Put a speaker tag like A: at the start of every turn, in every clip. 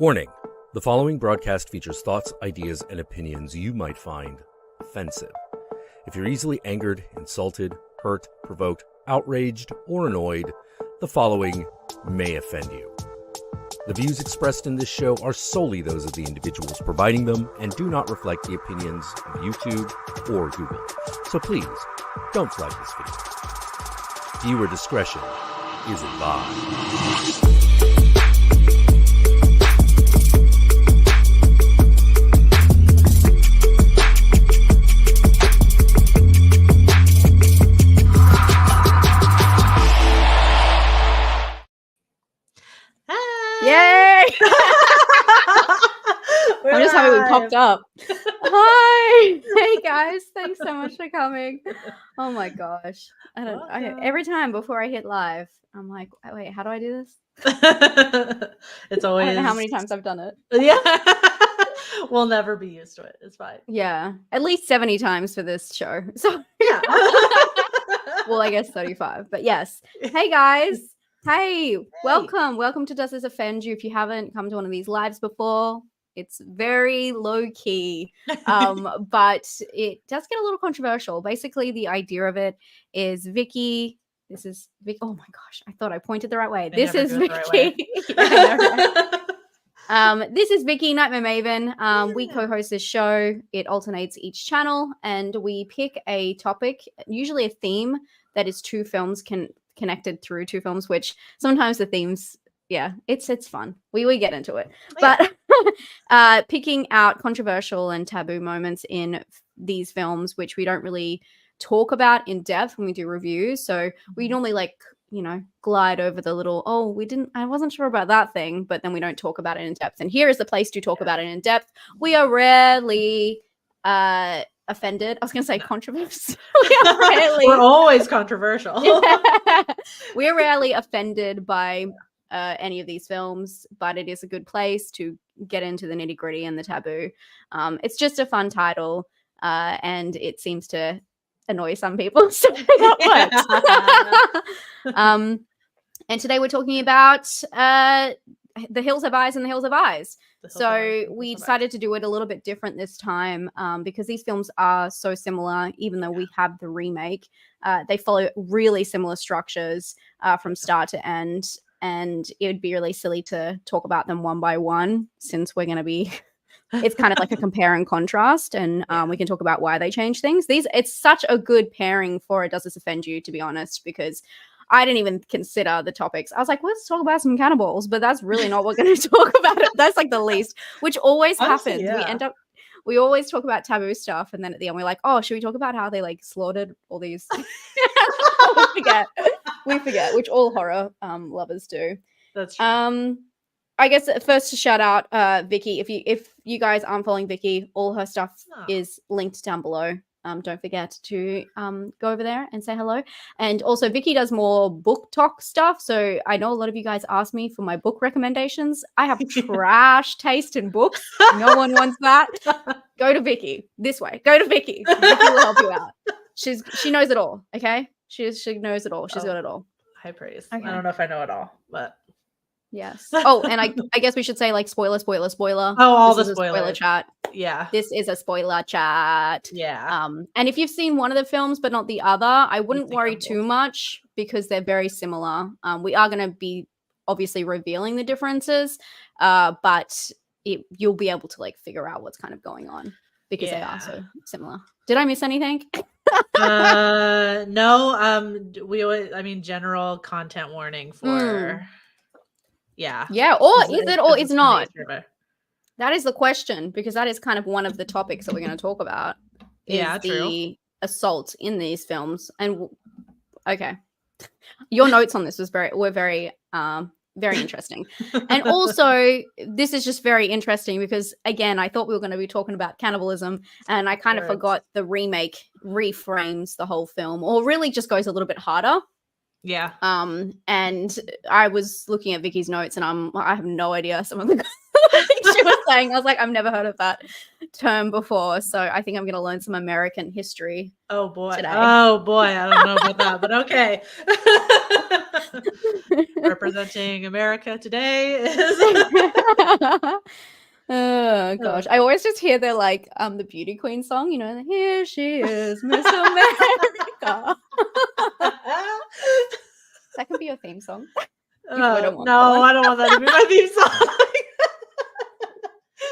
A: Warning: the following broadcast features thoughts, ideas, and opinions you might find offensive. If you're easily angered, insulted, hurt, provoked, outraged, or annoyed, the following may offend you. The views expressed in this show are solely those of the individuals providing them and do not reflect the opinions of YouTube or Google. So please, don't flag this video. Viewer discretion is advised.
B: Yay! I'm just happy we popped up. Hi! Hey guys, thanks so much for coming. Oh my gosh. Every time before I hit live, I'm like, wait, how do I do this?
C: It's always...
B: I don't know how many times I've done it.
C: Yeah. We'll never be used to it. It's fine.
B: Yeah. At least 70 times for this show. So
C: yeah.
B: Well, I guess 35. But yes. Hey guys. Hey, welcome to Does This Offend You? If you haven't come to one of these lives before, it's very low key, but it does get a little controversial. Basically, the idea of it is Vicky. This is Vicky. Oh my gosh, I thought I pointed the right way. This is Vicky. This is Vicky, Nightmare Maven. We co-host this show. It alternates each channel, and we pick a topic, usually a theme that is two films connected through two films, which sometimes the themes, it's fun. We get into it. But picking out controversial and taboo moments in these films, which we don't really talk about in depth when we do reviews. So we normally glide over the little, I wasn't sure about that thing, but then we don't talk about it in depth. And here is the place to talk about it in depth. We are rarely offended. I was going to say controversial.
C: We're always controversial.
B: We're rarely offended by any of these films, but it is a good place to get into the nitty gritty and the taboo. It's just a fun title, and it seems to annoy some people. So that works. And today we're talking about The Hills Have Eyes and The Hills Have Eyes. So we decided to do it a little bit different this time because these films are so similar, even though we have the remake. They follow really similar structures from start to end. And it would be really silly to talk about them one by one since we're going to be... It's kind of like a compare and contrast, and we can talk about why they change things. It's such a good pairing for Does This Offend You, to be honest, because I didn't even consider the topics. I was like, let's talk about some cannibals, but that's really not what we're going to talk about. That's like the least, which always happens. Yeah. We always talk about taboo stuff, and then at the end we're like, oh, should we talk about how they like slaughtered all these? We forget, which all horror lovers do.
C: That's true.
B: I guess first to shout out Vicky. If you guys aren't following Vicky, all her stuff is linked down below. Don't forget to go over there and say hello. And also, Vicky does more book talk stuff. So I know a lot of you guys ask me for my book recommendations. I have trash taste in books. No one wants that. Go to Vicky this way. Go to Vicky. Vicky will help you out. She knows it all. Okay, she knows it all. She's got it all.
C: High praise.
B: Okay.
C: I don't know if I know it all, but.
B: Yes. Oh, and I guess we should say like spoiler.
C: Oh, all
B: this
C: the spoilers.
B: Spoiler chat.
C: Yeah.
B: This is a spoiler chat.
C: Yeah.
B: And if you've seen one of the films but not the other, I wouldn't worry too much because they're very similar. We are going to be obviously revealing the differences, but you'll be able to like figure out what's kind of going on because they are so similar. Did I miss anything?
C: No. We always, general content warning for. Yeah.
B: Or is it or it's not? That is the question, because that is kind of one of the topics that we're going to talk about. The assault in these films. And okay, your notes on this were very interesting. And also, this is just very interesting because, again, I thought we were going to be talking about cannibalism, and I kind of forgot the remake reframes the whole film, or really just goes a little bit harder.
C: Yeah.
B: And I was looking at Vicky's notes, and I have no idea some of the things she was saying. I was like, I've never heard of that term before, so I think I'm going to learn some American history.
C: Oh boy!
B: Today.
C: Oh boy! I don't know about that, but okay. Representing America today is
B: Oh gosh, I always just hear the beauty queen song, here she is, Miss America. That can be your theme song. You probably don't want that
C: no,
B: one.
C: I don't want that to be my theme song.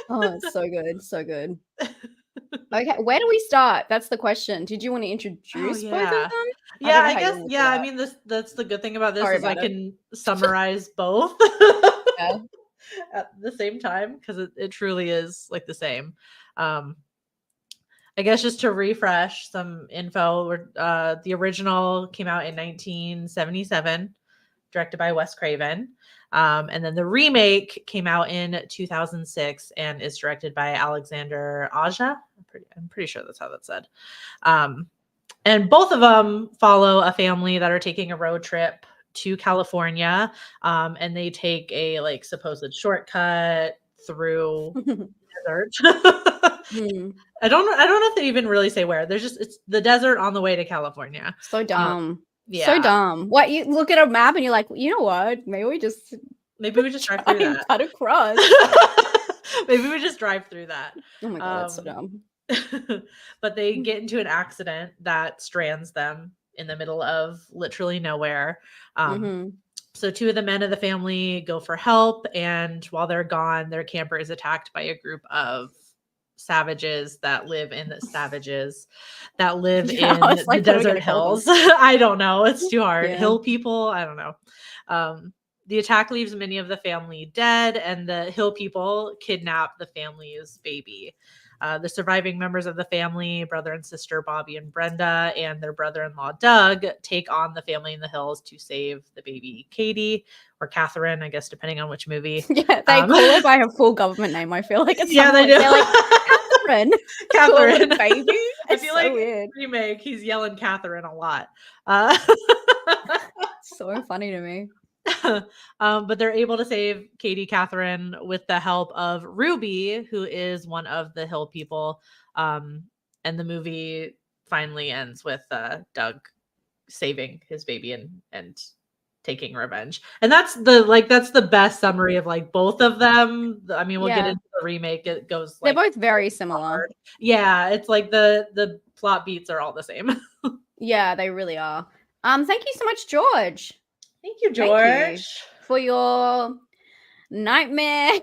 B: Oh, it's so good, so good. Okay, where do we start? That's the question. Did you want to introduce both of them?
C: Yeah,
B: know
C: I
B: how you
C: guess.
B: wanna do
C: Yeah, I
B: that.
C: mean, that's the good thing about this
B: Sorry
C: is I
B: about it.
C: can summarize both
B: Yeah.
C: at the same time because it truly is like the same. I guess just to refresh some info, the original came out in 1977, directed by Wes Craven. And then the remake came out in 2006 and is directed by Alexander Aja. I'm pretty sure that's how that's said. And both of them follow a family that are taking a road trip to California. And they take a supposed shortcut through desert. I don't know if they even really say where. It's the desert on the way to California.
B: So dumb.
C: Yeah.
B: So dumb. What, you look at a map and you're like, you know what? Maybe we just
C: drive through that.
B: cut across.
C: Maybe we just drive through that.
B: Oh my god, that's so dumb.
C: But they get into an accident that strands them in the middle of literally nowhere. So two of the men of the family go for help, and while they're gone, their camper is attacked by a group of savages that live in the desert hills. I don't know. It's too hard. Yeah. Hill people. I don't know. The attack leaves many of the family dead, and the hill people kidnap the family's baby. The surviving members of the family, brother and sister Bobby and Brenda, and their brother-in-law Doug, take on the family in the hills to save the baby Katie, or Catherine, I guess, depending on which movie.
B: Yeah, they call her by her full government name. I feel like it's
C: they do.
B: They're like Catherine, baby.
C: I feel
B: so
C: like
B: weird.
C: Remake, he's yelling Catherine a lot.
B: So funny to me.
C: But they're able to save Katie Catherine with the help of Ruby, who is one of the hill people. And the movie finally ends with Doug saving his baby and taking revenge. And that's the best summary of both of them. I mean, we'll get into the remake. It goes
B: they're both very similar.
C: Hard. Yeah, it's the plot beats are all the same.
B: Yeah, they really are. Thank you so much, George.
C: Thank you, George,
B: for your nightmare.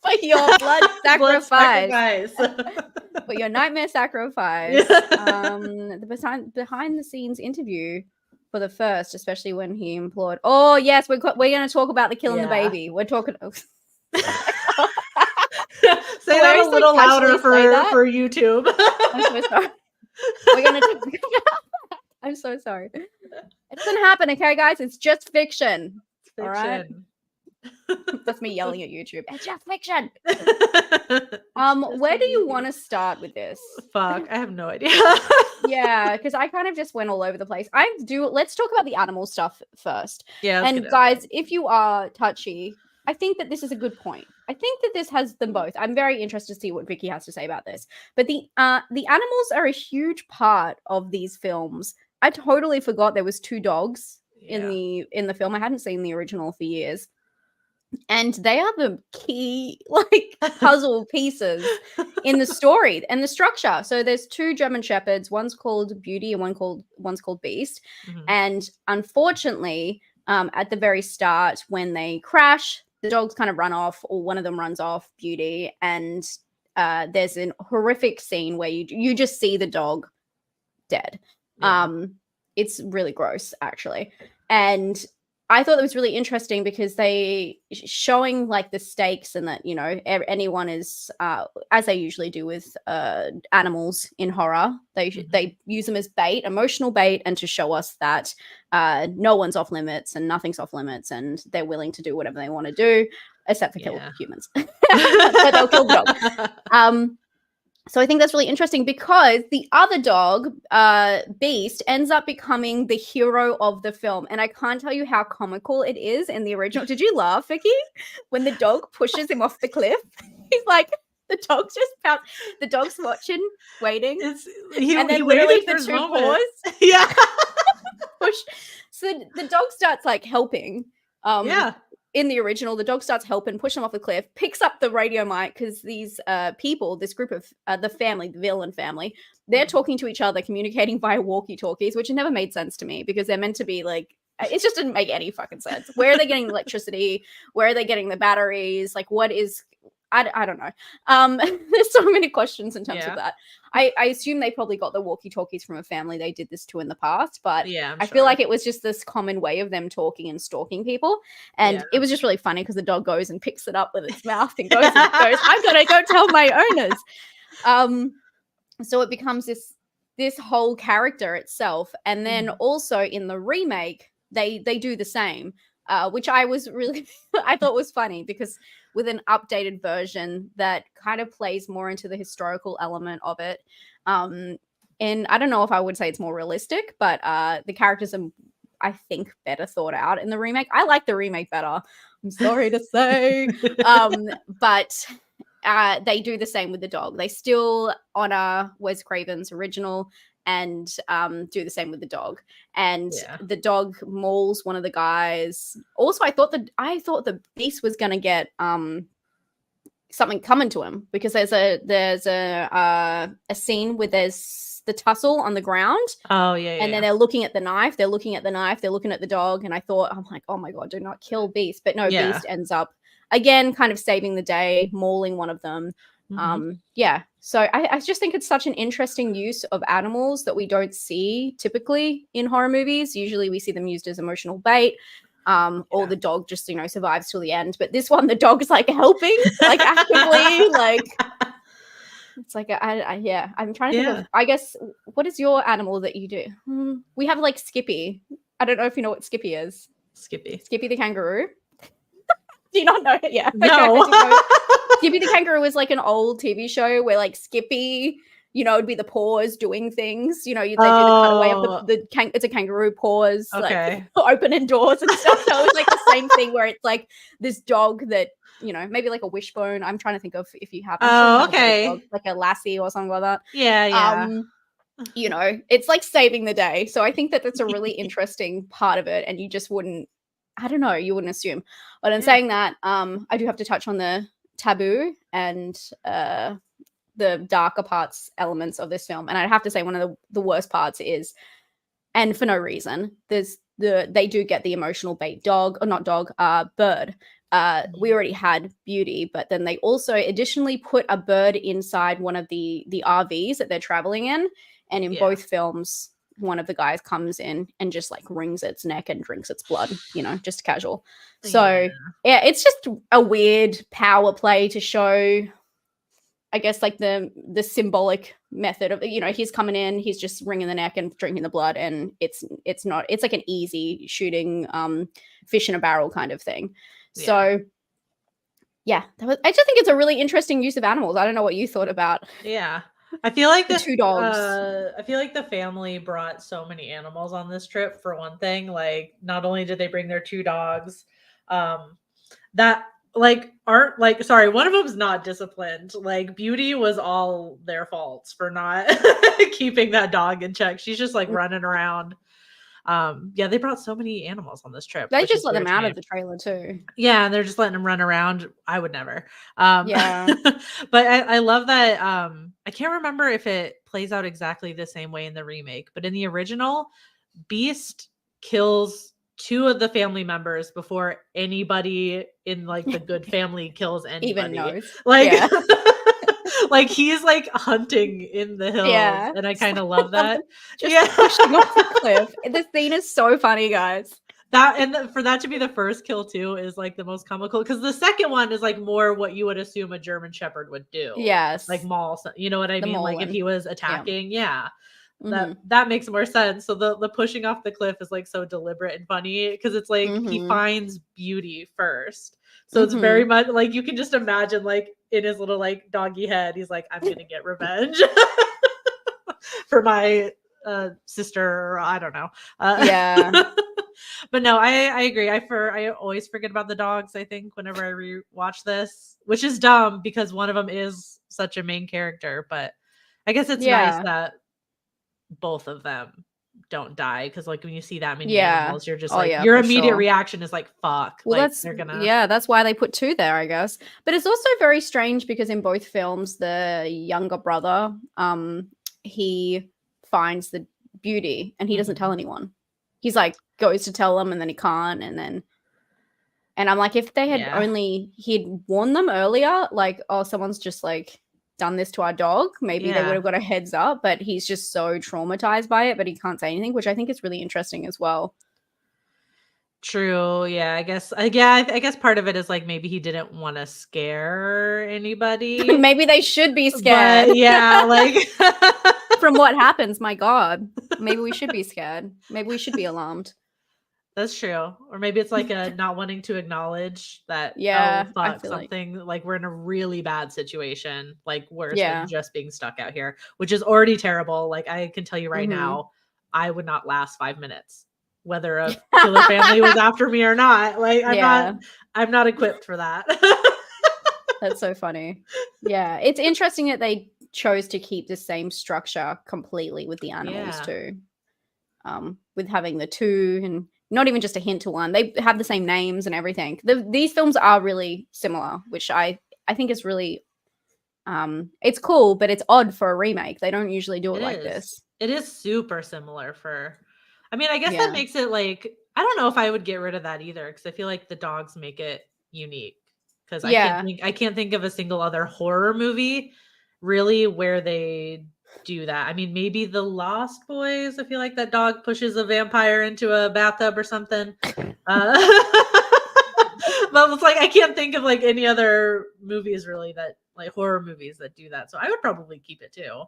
B: For your blood sacrifice. For your nightmare sacrifice. The behind the scenes interview for the first, especially when he implored. Oh yes, we're going to talk about the killing the baby. We're talking.
C: Say that a little louder for YouTube.
B: I'm so sorry. We're going to. I'm so sorry. It doesn't happen, okay, guys? It's just fiction. All right. That's me yelling at YouTube. It's just fiction. Where do you want to start with this?
C: Fuck, I have no idea.
B: Yeah, because I kind of just went all over the place. Let's talk about the animal stuff first.
C: Yeah.
B: And guys, if you are touchy, I think that this is a good point. I think that this has them both. I'm very interested to see what Vicky has to say about this. But the animals are a huge part of these films. I totally forgot there was two dogs in the film. I hadn't seen the original for years. And they are the key puzzle pieces in the story and the structure. So there's two German shepherds. One's called Beauty and one's called Beast. Mm-hmm. And unfortunately, at the very start, when they crash, the dogs kind of run off, or one of them runs off, Beauty, and there's an horrific scene where you just see the dog dead. Yeah. It's really gross, actually. And I thought it was really interesting because they showing the stakes, and that, anyone is, as they usually do with animals in horror, they use them as bait, emotional bait, and to show us that no one's off limits and nothing's off limits, and they're willing to do whatever they want to do, except for kill humans. But they'll kill the dog. So I think that's really interesting because the other dog, Beast, ends up becoming the hero of the film. And I can't tell you how comical it is in the original. Did you laugh, Vicky? When the dog pushes him off the cliff? He's like, the dog's just pounced. The dog's watching, waiting. And then literally the two paws.
C: Yeah.
B: push. So the dog starts like helping.
C: Yeah.
B: In the original, the dog starts helping, push them off the cliff, picks up the radio mic because these people, this group of the family, the villain family, they're talking to each other, communicating via walkie-talkies, which never made sense to me because they're meant to be like, it just didn't make any fucking sense. Where are they getting electricity? Where are they getting the batteries? Like, what is... I don't know. There's so many questions in terms of that. I assume they probably got the walkie-talkies from a family they did this to in the past, but I feel like it was just this common way of them talking and stalking people. And it was just really funny because the dog goes and picks it up with its mouth and goes, I'm going to go tell my owners. So it becomes this whole character itself. And then also in the remake, they do the same, which I was really, I thought was funny because with an updated version that kind of plays more into the historical element of it. And I don't know if I would say it's more realistic, but the characters are, I think, better thought out in the remake. I like the remake better, I'm sorry to say. But they do the same with the dog. They still honor Wes Craven's original and do the same with the dog. And the dog mauls one of the guys. Also, I thought the beast was gonna get something coming to him because there's a scene where there's the tussle on the ground.
C: Oh yeah.
B: And then they're looking at the knife. They're looking at the dog. And I'm like, oh my god, do not kill Beast. But no, Beast ends up again kind of saving the day, mauling one of them. So I just think it's such an interesting use of animals that we don't see typically in horror movies. Usually we see them used as emotional bait, or the dog just survives till the end, but this one the dog is like helping, like actively, like it's like I'm trying to think of, I guess, what is your animal that you do? We have like Skippy. I don't know if you know what Skippy is. Skippy the kangaroo. Do you not know it? Yeah.
C: No.
B: Okay, Skippy the kangaroo was like an old TV show where like Skippy, it'd be the paws doing things. They do the cutaway of it's a kangaroo paws, like opening doors and stuff. So it was like the same thing where it's like this dog that, maybe like a wishbone. I'm trying to think of if you have. Like a lassie or something like that.
C: Yeah.
B: It's like saving the day. So I think that that's a really interesting part of it, and you just wouldn't. I don't know. You wouldn't assume. But in saying that, I do have to touch on the taboo and the darker parts elements of this film. And I'd have to say one of the worst parts is, and for no reason, they do get the emotional bait bird. We already had Beauty, but then they also additionally put a bird inside one of the RVs that they're traveling in. And in both films, one of the guys comes in and just like wrings its neck and drinks its blood, just casual. So it's just a weird power play to show, I guess, like the symbolic method of, he's coming in, he's just wringing the neck and drinking the blood, and it's like an easy shooting fish in a barrel kind of thing. So I just think it's a really interesting use of animals. I don't know what you thought about.
C: I feel like
B: the two dogs.
C: I feel like the family brought so many animals on this trip. For one thing, like not only did they bring their two dogs, that like aren't like, sorry, one of them's not disciplined. Like Beauty was all their faults for not keeping that dog in check. She's just like running around. They brought so many animals on this trip.
B: They just let them out of the trailer too.
C: Yeah, and they're just letting them run around. I would never. But I love that. I can't remember if it plays out exactly the same way in the remake, but in the original, Beast kills two of the family members before anybody in like the good family kills anybody.
B: Even knows.
C: Like like he's like hunting in the hills, and I kind of love that.
B: Just pushing off the cliff. The scene is so funny, guys.
C: For that to be the first kill too is like the most comical, because the second one is like more what you would assume a German Shepherd would do.
B: Yes,
C: like maul. You know what I mean? Like if he was attacking,
B: Mm-hmm.
C: that makes more sense. So the pushing off the cliff is like so deliberate and funny because it's like he finds Beauty first. So it's very much like you can just imagine like in his little like doggy head, he's like, I'm gonna get revenge for my sister, or I don't know. But no, I agree. I always forget about the dogs, I think, whenever I rewatch this, which is dumb because one of them is such a main character. But I guess it's nice that both of them don't die, because like when you see that many
B: Yeah.
C: animals, you're just
B: Oh,
C: like
B: yeah,
C: your
B: for
C: immediate
B: sure.
C: reaction is like fuck.
B: Well,
C: Like they're gonna
B: that's why they put 2 there, I guess. But it's also very strange because in both films, the younger brother, he finds the beauty and he doesn't tell anyone. He's like goes to tell them and then he can't, and I'm like, if they had he'd warned them earlier, like, oh, someone's just like done this to our dog, maybe they would have got a heads up, but he's just so traumatized by it, but he can't say anything, which I think is really interesting as well.
C: True. Yeah, I guess. I guess part of it is like maybe he didn't want to scare anybody.
B: Maybe they should be scared.
C: But yeah, like
B: from what happens. My God, maybe we should be scared. Maybe we should be alarmed.
C: That's true. Or maybe it's like a not wanting to acknowledge that.
B: Yeah,
C: Oh
B: I
C: fuck,
B: feel
C: something like we're in a really bad situation, like worse
B: Yeah.
C: than just being stuck out here, which is already terrible. Like I can tell you right
B: Mhm.
C: now, I would not last 5 minutes, whether a killer family was after me or not. Like I'm not equipped for that.
B: That's so funny. Yeah, it's interesting that they chose to keep the same structure completely with the animals too. With having the 2 and not even just a hint to one. They have the same names and everything. These films are really similar, which I think is really it's cool, but it's odd for a remake. They don't usually do it like this.
C: It is super similar for I mean, I guess
B: Yeah.
C: that makes it like I don't know if I would get rid of that either, because I feel like the dogs make it unique. Because
B: Yeah.
C: I can't think of a single other horror movie really where they do that. I mean, maybe The Lost Boys. I feel like that dog pushes a vampire into a bathtub or something. But it's like I can't think of like any other movies really that like horror movies that do that. So I would probably keep it too.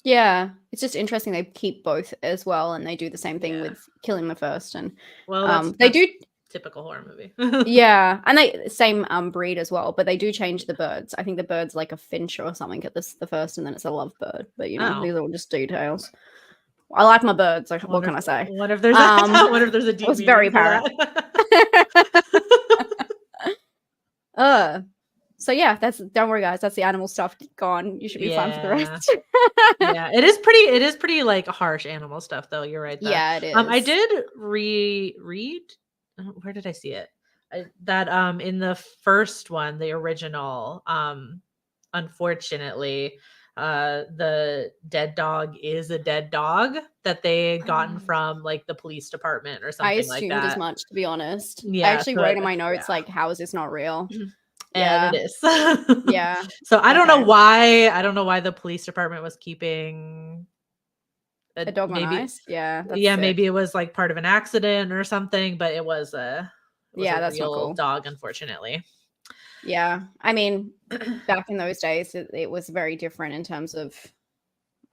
B: Yeah, it's just interesting they keep both as well, and they do the same thing
C: Yeah.
B: with killing the first, and
C: Well,
B: they do
C: typical horror movie.
B: yeah, and they same breed as well, but they do change the birds. I think the bird's like a finch or something at the first, and then it's a lovebird. But you know, these are all just details. I like my birds. Like, what can I say?
C: What if there's what if there's a deep
B: was very
C: meaning for
B: that? So yeah, don't worry guys, that's the animal stuff gone. You should be fine for the rest.
C: Yeah, it is pretty like harsh animal stuff though. You're right.
B: Yeah, it is.
C: I did read where did I see it? That in the first one, the original, unfortunately, the dead dog is a dead dog that they had gotten from like the police department or something like that.
B: I assumed as much, to be honest.
C: Yeah,
B: I actually wrote in my notes like, how is this not real?
C: And it is.
B: Yeah.
C: So I don't know why. I don't know why the police department was keeping
B: a dog on ice. Yeah.
C: Yeah, maybe it was like part of an accident or something, but it was a
B: that's
C: real
B: not cool.
C: dog, unfortunately.
B: Yeah. I mean, back in those days, it was very different in terms of,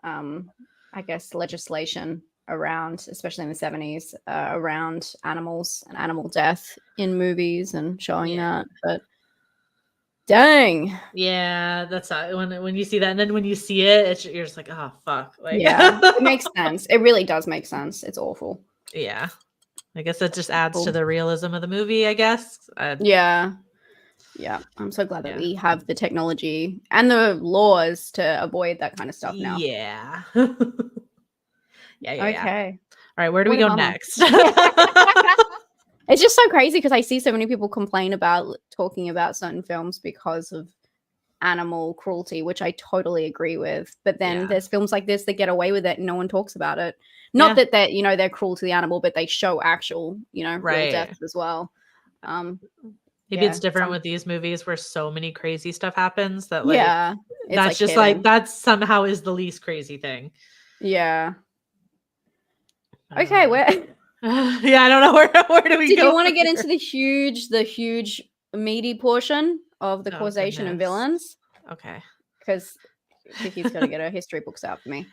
B: I guess, legislation around, especially in the 70s, around animals and animal death in movies and showing that. But dang.
C: Yeah, that's when you see that, and then when you see it, you're just like, oh fuck. Like,
B: yeah, it makes sense. It really does make sense. It's awful.
C: Yeah, I guess that just adds to the realism of the movie, I guess.
B: Yeah. I'm so glad that we have the technology and the laws to avoid that kind of stuff now.
C: Yeah.
B: Okay.
C: All right, where do we go next?
B: It's just so crazy because I see so many people complain about talking about certain films because of animal cruelty, which I totally agree with. But then there's films like this that get away with it and no one talks about it. Not that they're cruel to the animal, but they show actual, real deaths as well.
C: Maybe it's different with these movies where so many crazy stuff happens that that's
B: like
C: just
B: hidden.
C: like that somehow is the least crazy thing.
B: Yeah. Okay, where
C: I don't know where do we go.
B: Did you want to get into the huge meaty portion of the causation and villains?
C: Okay.
B: Because Vicky's got to get her history books out for me.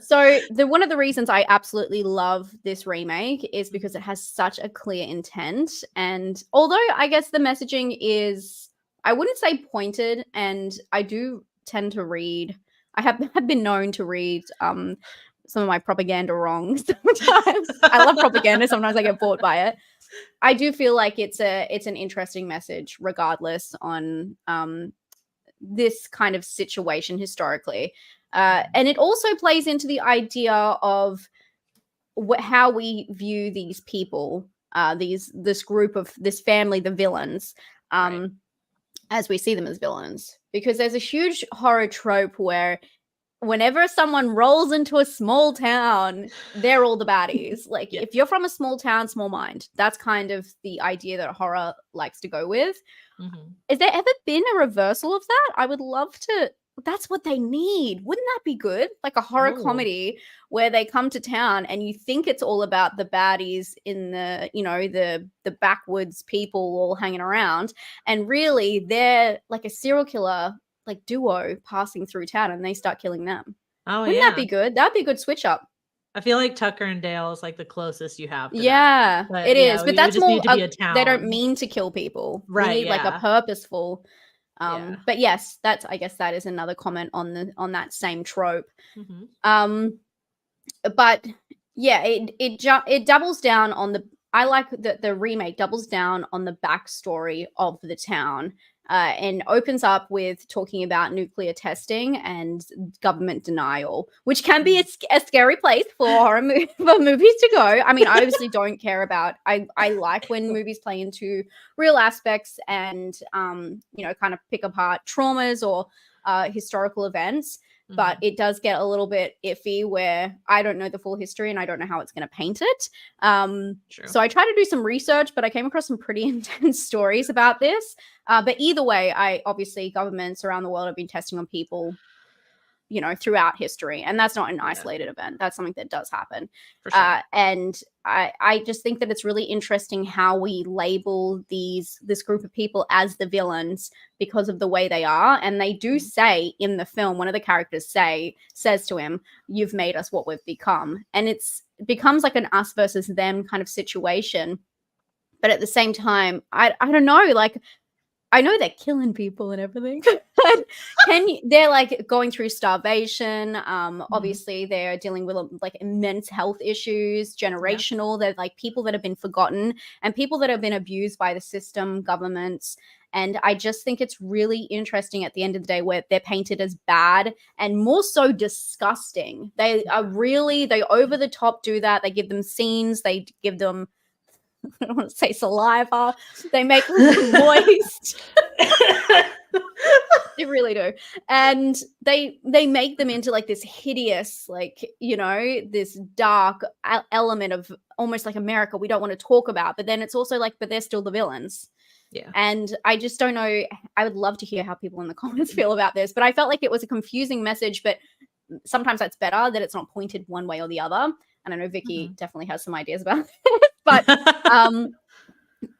B: So one of the reasons I absolutely love this remake is because it has such a clear intent. And although I guess the messaging is, I wouldn't say pointed, and I do tend to read, I have been known to read some of my propaganda wrong sometimes. I love propaganda. Sometimes I get bored by it. I do feel like it's an interesting message regardless on this kind of situation historically. And it also plays into the idea of how we view these people, this group of this family, the villains, as we see them as villains. Because there's a huge horror trope where whenever someone rolls into a small town, they're all the baddies. Like if you're from a small town, small mind, that's kind of the idea that horror likes to go with. Has there ever been a reversal of that? I would love to. That's what they need. Wouldn't that be good? Like a horror comedy where they come to town and you think it's all about the baddies in the, you know, the backwoods people all hanging around, and really they're like a serial killer like duo passing through town and they start killing them. Wouldn't that be good? That'd be a good switch up.
C: I feel like Tucker and Dale is like the closest you have to
B: that.
C: But,
B: it is. But that's
C: just
B: more
C: need to be a town.
B: They don't mean to kill people.
C: Right.
B: We need like a purposeful but yes, that's, I guess that is another comment on that same trope. But yeah, it doubles down on the, I like that the remake doubles down on the backstory of the town, and opens up with talking about nuclear testing and government denial, which can be a scary place for horror for movies to go. I mean, I obviously don't care about, I like when movies play into real aspects and, you know, kind of pick apart traumas or historical events. But it does get a little bit iffy where I don't know the full history and I don't know how it's going to paint it. So I tried to do some research, but I came across some pretty intense stories about this. But either way, obviously governments around the world have been testing on people, you know, throughout history. And that's not an isolated event. That's something that does happen.
C: For sure.
B: And I just think that it's really interesting how we label this group of people as the villains because of the way they are. And they do say in the film, one of the characters says to him, "You've made us what we've become." And it becomes like an us versus them kind of situation. But at the same time, I don't know, like, I know they're killing people and everything, but they're like going through starvation. Obviously they're dealing with like immense health issues, generational. They're like people that have been forgotten and people that have been abused by the system, governments. And I just think it's really interesting at the end of the day where they're painted as bad and more so disgusting. They over the top do that. They give them scenes. They give them, I don't want to say saliva. They make them moist. They really do. And they make them into like this hideous, like, you know, this dark element of almost like America we don't want to talk about. But then it's also like, but they're still the villains. Yeah. And I just don't know. I would love to hear how people in the comments feel about this. But I felt like it was a confusing message. But sometimes that's better that it's not pointed one way or the other. And I know Vicky definitely has some ideas about this. But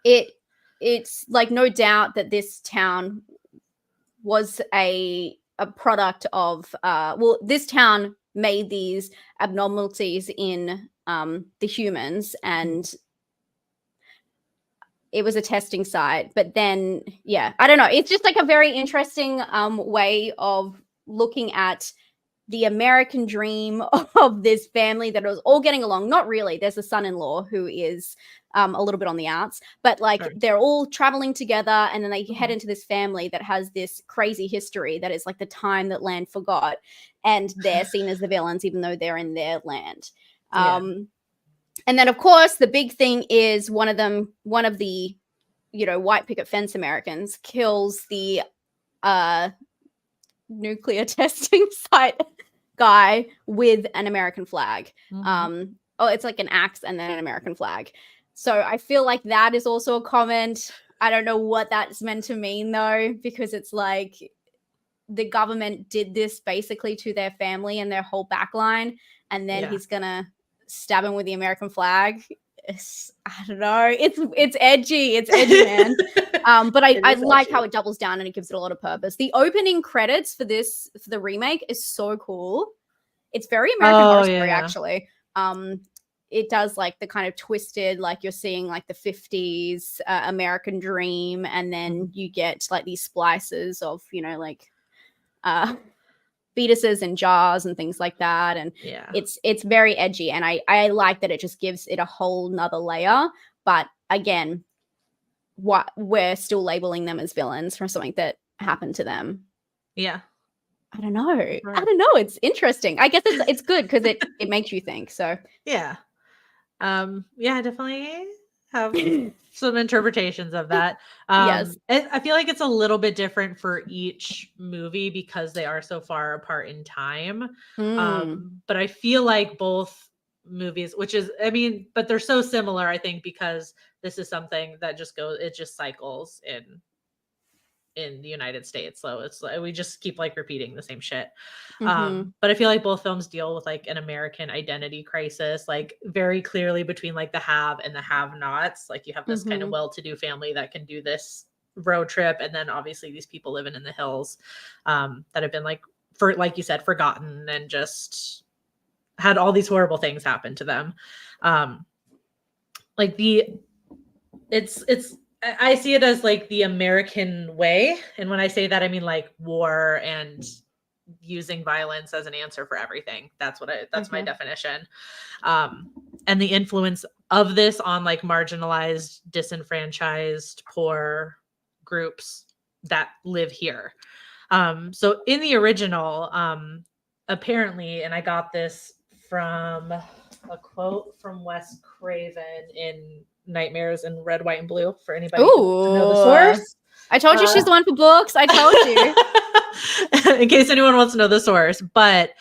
B: it's like no doubt that this town was a product of this town made these abnormalities in the humans, and it was a testing site. But then I don't know, it's just like a very interesting way of looking at the American dream of this family that was all getting along. Not really. There's a son-in-law who is a little bit on the outs, but like they're all traveling together, and then they head into this family that has this crazy history that is like the time that land forgot, and they're seen as the villains even though they're in their land. And then of course the big thing is one of the, you know, white picket fence Americans kills the nuclear testing site guy with an American flag. It's like an axe and then an American flag. So I feel like that is also a comment. I don't know what that's meant to mean though, because it's like the government did this basically to their family and their whole backline, and then he's gonna stab him with the American flag. I don't know. It's edgy. It's edgy, man. But I like how it doubles down and it gives it a lot of purpose. The opening credits for the remake is so cool. It's very American Horror Story, actually. It does like the kind of twisted, like you're seeing like the 50s American dream, and then you get like these splices of, you know, like fetuses and jars and things like that, and it's very edgy, and I like that it just gives it a whole nother layer. But again, what we're still labeling them as villains for something that happened to them.
C: Yeah.
B: I don't know.
C: Sure.
B: I don't know. It's interesting. I guess it's good because it makes you think. So
C: Yeah. Yeah, I definitely have some interpretations of that.
B: Yes.
C: I feel like it's a little bit different for each movie because they are so far apart in time. But I feel like both movies, which is, I mean, but they're so similar, I think, because this is something that it just cycles in the United States. So it's like we just keep like repeating the same shit. But I feel like both films deal with like an American identity crisis, like very clearly between like the have and the have nots. Like you have this kind of well-to-do family that can do this road trip, and then obviously these people living in the hills that have been like you said, forgotten and just had all these horrible things happen to them. Like it's I see it as like the American way. And when I say that, I mean like war and using violence as an answer for everything. That's my definition. And the influence of this on like marginalized, disenfranchised, poor groups that live here. So in the original, apparently, and I got this from a quote from Wes Craven in Nightmares in Red, White, and Blue, for anybody who to know the source.
B: I told you she's the one for books. I told you.
C: In case anyone wants to know the source. But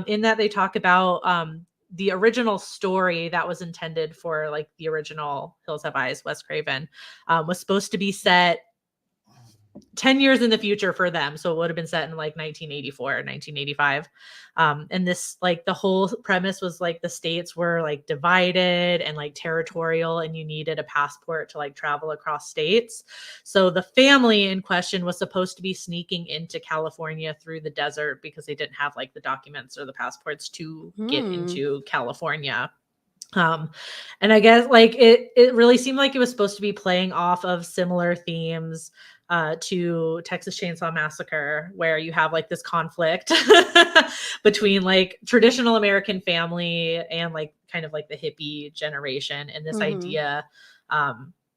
C: in that they talk about the original story that was intended for like the original Hills Have Eyes, Wes Craven, was supposed to be set 10 years in the future for them. So it would have been set in like 1984 or 1985. And this, like the whole premise was like the states were like divided and like territorial, and you needed a passport to like travel across states. So the family in question was supposed to be sneaking into California through the desert because they didn't have like the documents or the passports to get into California. And I guess like it really seemed like it was supposed to be playing off of similar themes to Texas Chainsaw Massacre, where you have like this conflict between like traditional American family and like kind of like the hippie generation, and this idea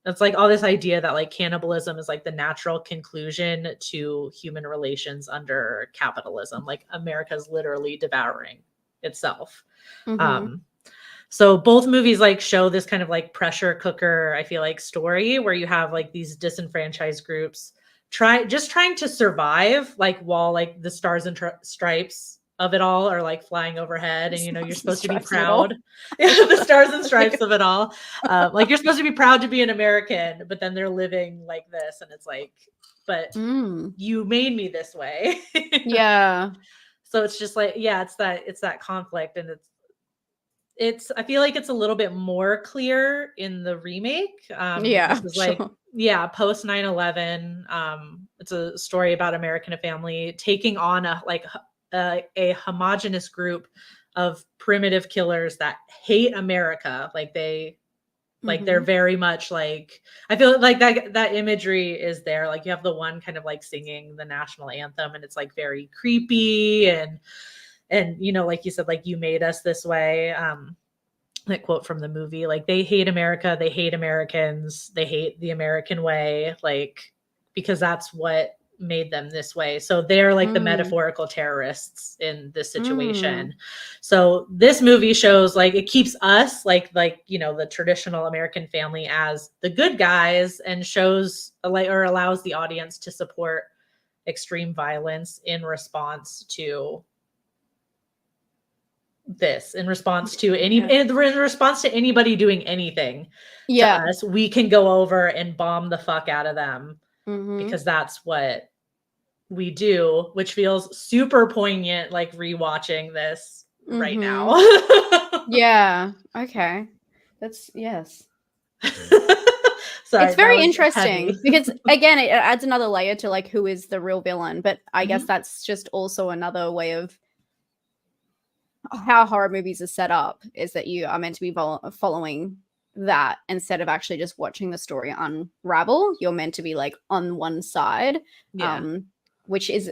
C: it's like all this idea that like cannibalism is like the natural conclusion to human relations under capitalism. Like America's literally devouring itself. So both movies like show this kind of like pressure cooker, I feel like, story where you have like these disenfranchised groups trying to survive, like while like the stars and stripes of it all are like flying overhead, and you know you're supposed to be proud. The stars and stripes of it all, like you're supposed to be proud to be an American, but then they're living like this, and it's like, but you made me this way.
B: Yeah.
C: So it's just like, yeah, it's that conflict, and I feel like it's a little bit more clear in the remake.
B: Yeah,
C: this is like, post 9/11. It's a story about American family taking on a homogenous group of primitive killers that hate America. Like they're very much like, I feel like that imagery is there. Like you have the one kind of like singing the national anthem, and it's like very creepy, and you know, like you said, like you made us this way. That quote from the movie, like they hate America, they hate Americans, they hate the American way, like because that's what made them this way. So they're like the metaphorical terrorists in this situation. So this movie shows like it keeps us like you know, the traditional American family as the good guys, and shows or allows the audience to support extreme violence in response to this, in response to in response to anybody doing anything to us. We can go over and bomb the fuck out of them because that's what we do, which feels super poignant like rewatching this right now.
B: Yeah. Okay. That's yes.
C: Sorry,
B: it's very interesting because again it adds another layer to like who is the real villain, but I guess that's just also another way of how horror movies are set up, is that you are meant to be following that instead of actually just watching the story unravel. You're meant to be like on one side, which is,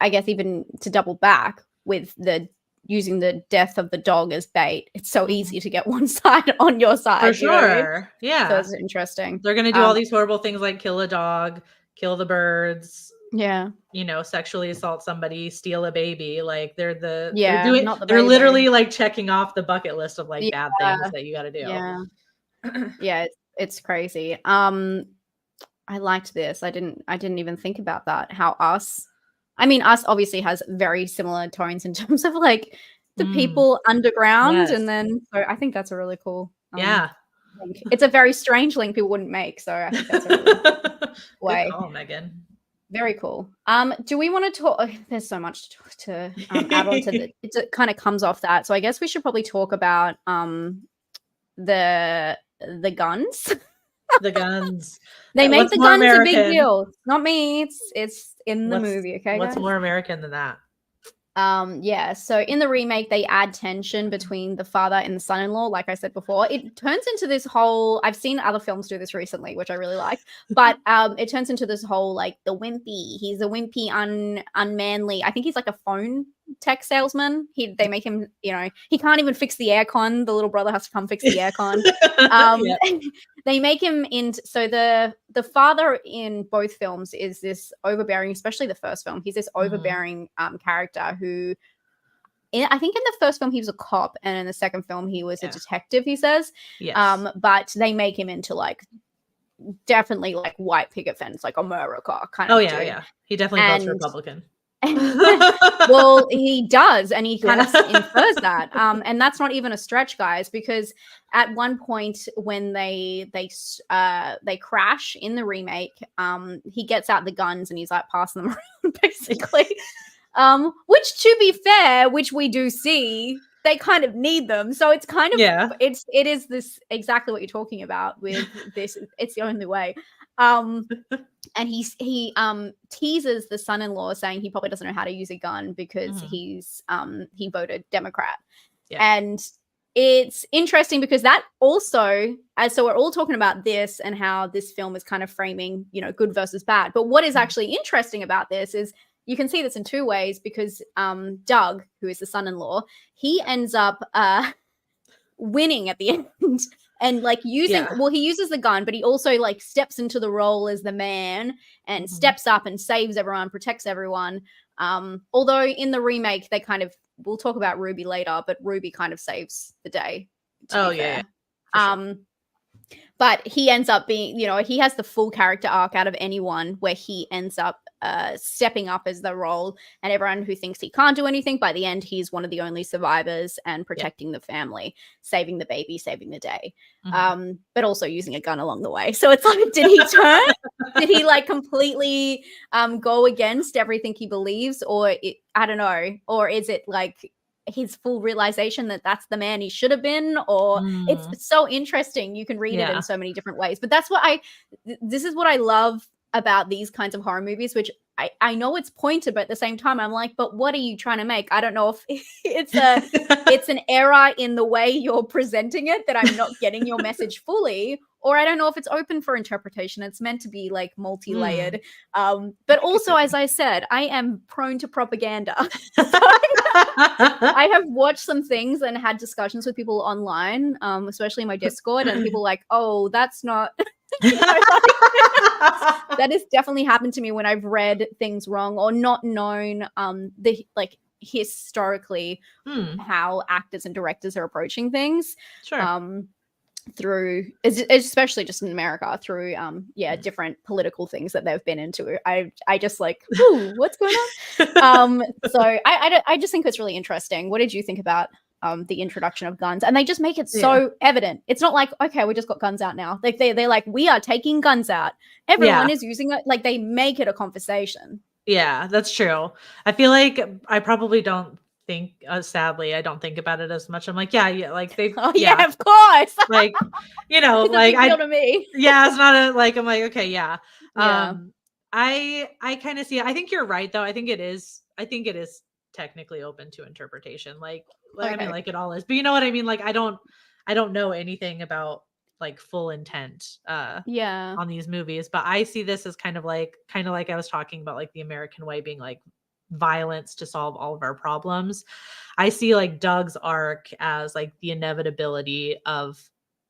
B: I guess, even to double back with the using the death of the dog as bait. It's so easy to get one side on your side.
C: For sure. You know what I mean? Yeah.
B: So it's interesting.
C: They're going to do all these horrible things like kill a dog, kill the birds,
B: Yeah.
C: you know, sexually assault somebody, steal a baby. Like they're
B: Yeah. Not the
C: they're
B: Maven.
C: literally like checking off the bucket list of like
B: Yeah.
C: bad things that you got to do.
B: Yeah. Yeah. It's crazy. I liked this. I didn't even think about that. How Us obviously has very similar tones in terms of like the people underground.
C: Yes.
B: And then so I think that's a really cool
C: Yeah.
B: link. It's a very strange link people wouldn't make. So I think that's a really cool way.
C: Good call, Megan.
B: Very cool. Do we want to talk? Oh, there's so much to add on to it kind of comes off that. So I guess we should probably talk about the guns.
C: The guns.
B: They make
C: What's
B: the
C: more
B: guns a
C: American?
B: big deal. It's not me. It's in the movie. Okay,
C: What's
B: guys?
C: more American than that?
B: Yeah, so in the remake they add tension between the father and the son-in-law. Like I said before, it turns into this whole, I've seen other films do this recently, which I really like, but it turns into this whole like the wimpy, he's a wimpy unmanly, I think he's like a phone tech salesman. They make him, you know, he can't even fix the aircon. The little brother has to come fix the aircon. They make him so the father in both films is this overbearing, especially the first film. He's this overbearing character who, I think in the first film he was a cop, and in the second film he was a detective. He says, but they make him into like definitely like white picket fence, like America kind of.
C: Yeah. He definitely votes Republican.
B: Well, he does, and he kind of infers that, and that's not even a stretch, guys, because at one point when they crash in the remake, he gets out the guns and he's like passing them around basically, which to be fair, which we do see, they kind of need them, so it's kind of it is this exactly what you're talking about with this. It's the only way. And he teases the son-in-law, saying he probably doesn't know how to use a gun because he voted Democrat. And it's interesting because that also, so we're all talking about this and how this film is kind of framing, you know, good versus bad. But what is actually interesting about this is you can see this in two ways, because Doug, who is the son-in-law, he ends up winning at the end. And like using, he uses the gun, but he also like steps into the role as the man and steps up and saves everyone, protects everyone. Although in the remake, they kind of, we'll talk about Ruby later, but Ruby kind of saves the day. Sure. But he ends up being, you know, he has the full character arc out of anyone, where he ends up stepping up as the role, and everyone who thinks he can't do anything, by the end, he's one of the only survivors and protecting the family, saving the baby, saving the day, but also using a gun along the way. So it's like, did he turn? Did he like completely go against everything he believes? Or I don't know. Or is it like his full realization that that's the man he should have been? Or it's so interesting. You can read it in so many different ways. But that's what this is what I love about these kinds of horror movies, which I know it's pointed, but at the same time I'm like, but what are you trying to make? I don't know if it's an error in the way you're presenting it, that I'm not getting your message fully, or I don't know if it's open for interpretation. It's meant to be like multi-layered. But also, as I said, I am prone to propaganda. I have watched some things and had discussions with people online, especially in my Discord, and people like, oh, that's not you know, like, that has definitely happened to me when I've read things wrong or not known the like historically how actors and directors are approaching things. Through, especially just in America, through different political things that they've been into. I just like, ooh, what's going on? So I just think it's really interesting. What did you think about the introduction of guns? And they just make it so evident. It's not like, okay, we just got guns out now. Like they're like, we are taking guns out. Everyone is using it. Like they make it a conversation.
C: Yeah, that's true. I feel like I probably don't think, sadly, I don't think about it as much. I'm like, like they,
B: of course,
C: like, you know,
B: it's
C: like
B: a big deal to me.
C: It's not a like. I'm like, okay, I kind of see it. I think you're right, though. I think it is technically open to interpretation. Like I mean, like it all is. But you know what I mean? Like I don't know anything about like full intent on these movies, but I see this as kind of like I was talking about, like the American way being like violence to solve all of our problems. I see like Doug's arc as like the inevitability of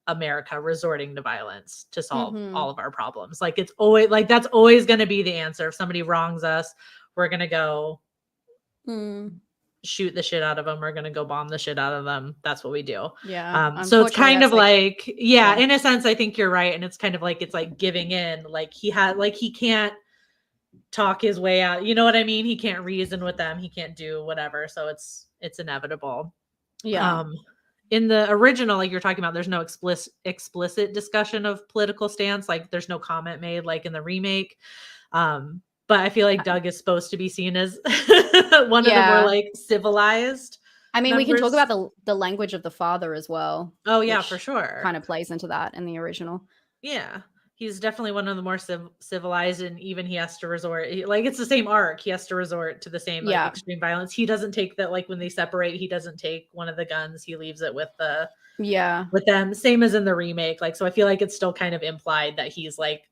C: America resorting to violence to solve
B: Mhm.
C: all of our problems. Like it's always like that's always going to be the answer. If somebody wrongs us, we're going to go
B: Mm.
C: shoot the shit out of them. We're going to go bomb the shit out of them. That's what we do.
B: Yeah.
C: So it's
B: Unfortunately,
C: kind of
B: that's
C: like, yeah,
B: yeah.
C: in a sense, I think you're right. And it's kind of like, it's like giving in, like he can't talk his way out. You know what I mean? He can't reason with them. He can't do whatever. So it's inevitable.
B: Yeah.
C: In the original, like you're talking about, there's no explicit discussion of political stance. Like there's no comment made like in the remake. But I feel like Doug is supposed to be seen as one of the more like civilized.
B: I mean, we can talk
C: members.
B: about the language of the father as well.
C: Oh yeah, for sure.
B: Kind of plays into that in the original.
C: Yeah. He's definitely one of the more civilized, and even he has to resort, like it's the same arc. He has to resort to the same like extreme violence. He doesn't take that, like when they separate, he doesn't take one of the guns. He leaves it with with them. Same as in the remake. Like, so I feel like it's still kind of implied that he's like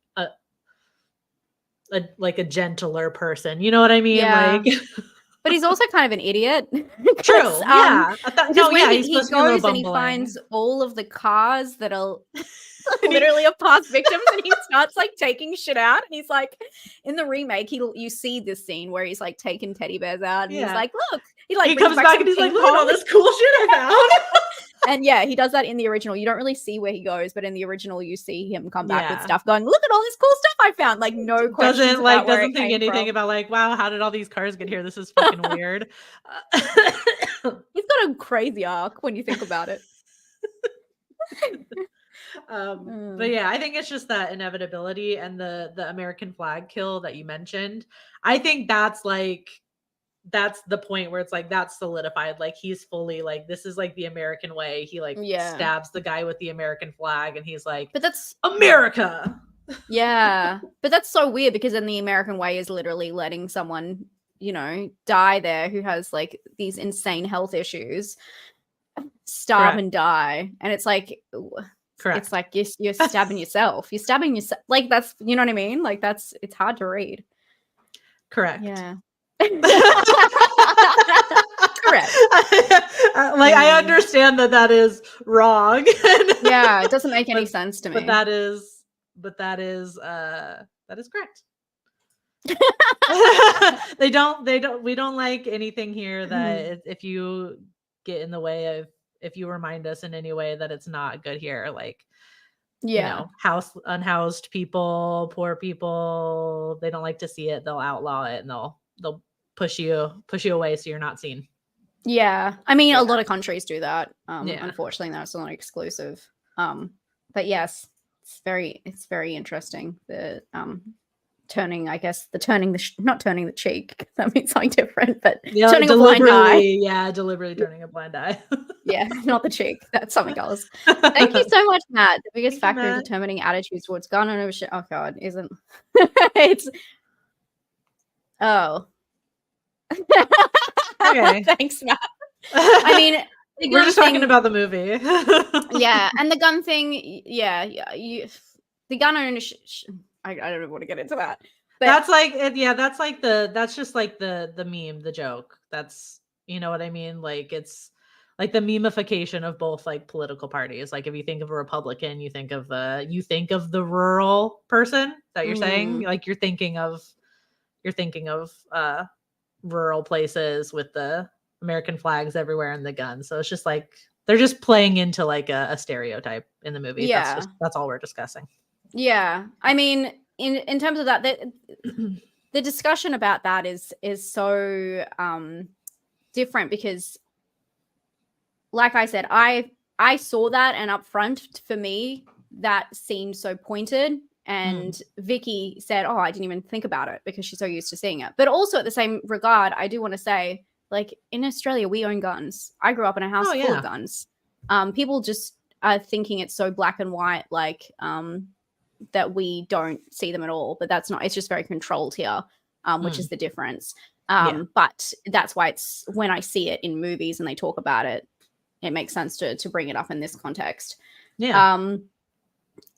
C: a gentler person. You know what I mean?
B: Yeah.
C: Like,
B: but he's also kind of an idiot.
C: True. Yeah.
B: He goes and he finds all of the cars that are literally of past victims, and he starts like taking shit out. And he's like, in the remake, you see this scene where he's like taking teddy bears out, and he's like, look. He
C: comes back and he's like, look at all this cool shit I found.
B: And yeah, he does that in the original. You don't really see where he goes, but in the original, you see him come back with stuff going, look at all this cool stuff I found. Like no questions.
C: Doesn't think anything about like, wow, how did all these cars get here? This is fucking weird.
B: He's got a crazy arc when you think about it.
C: But yeah, I think it's just that inevitability and the American flag kill that you mentioned. I think that's the point where it's like that's solidified. Like he's fully like, this is like the American way. He like stabs the guy with the American flag, and he's like, but that's America.
B: Yeah, but that's so weird because then the American way is literally letting someone, you know, die there who has like these insane health issues, starve and die, and it's like. Correct. It's like you're stabbing yourself. You're stabbing yourself. Like that's, you know what I mean? Like it's hard to read.
C: Correct.
B: Yeah.
C: Correct. I understand that is wrong.
B: Yeah, it doesn't make any sense to me.
C: But that is correct. We don't like anything here that if you get in the way of, if you remind us in any way that it's not good here, like, you know, unhoused people, poor people, they don't like to see it. They'll outlaw it, and they'll push you away so you're not seen.
B: Yeah. I mean, a lot of countries do that. Unfortunately, that's not exclusive. But yes, it's very interesting. The turning the cheek. That means something different, but turning a blind eye.
C: Yeah, deliberately turning a blind eye.
B: Yeah, not the cheek. That's something else. Thank you so much, Matt. The biggest factor in determining attitudes towards gun ownership. Oh God, isn't it's okay. Thanks, Matt. I mean,
C: we're just talking about the movie.
B: Yeah, and the gun thing. Yeah, the gun ownership. I don't want to get into that. But
C: that's just like the meme, the joke. That's, you know what I mean? Like it's like the memification of both like political parties. Like if you think of a Republican, you think of the rural person that you're saying. Like you're thinking of rural places with the American flags everywhere and the guns. So it's just like they're just playing into like a stereotype in the movie.
B: Yeah,
C: that's all we're discussing.
B: Yeah, I mean, in terms of that, the discussion about that is so different because, like I said, I saw that, and up front for me that seemed so pointed. And Vicky said, "Oh, I didn't even think about it," because she's so used to seeing it. But also at the same regard, I do want to say, like in Australia, we own guns. I grew up in a house full of guns. People just are thinking it's so black and white, like that we don't see them at all, but that's not. It's just very controlled here, which is the difference. But that's why it's when I see it in movies and they talk about it, it makes sense to bring it up in this context. Yeah.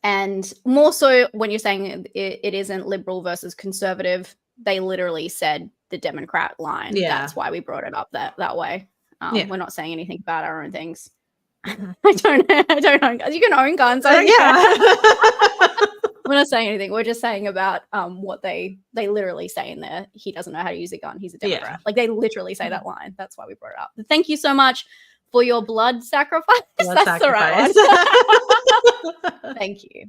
B: And more so when you're saying it isn't liberal versus conservative, they literally said the Democrat line. Yeah. That's why we brought it up that way. We're not saying anything about our own things. I don't own guns. You can own guns. I don't care. We're not saying anything. We're just saying about what they literally say in there. He doesn't know how to use a gun. He's a Democrat.
C: Yeah.
B: Like they literally say that line. That's why we brought it up. But thank you so much for your blood sacrifice. That's the right one. Thank you.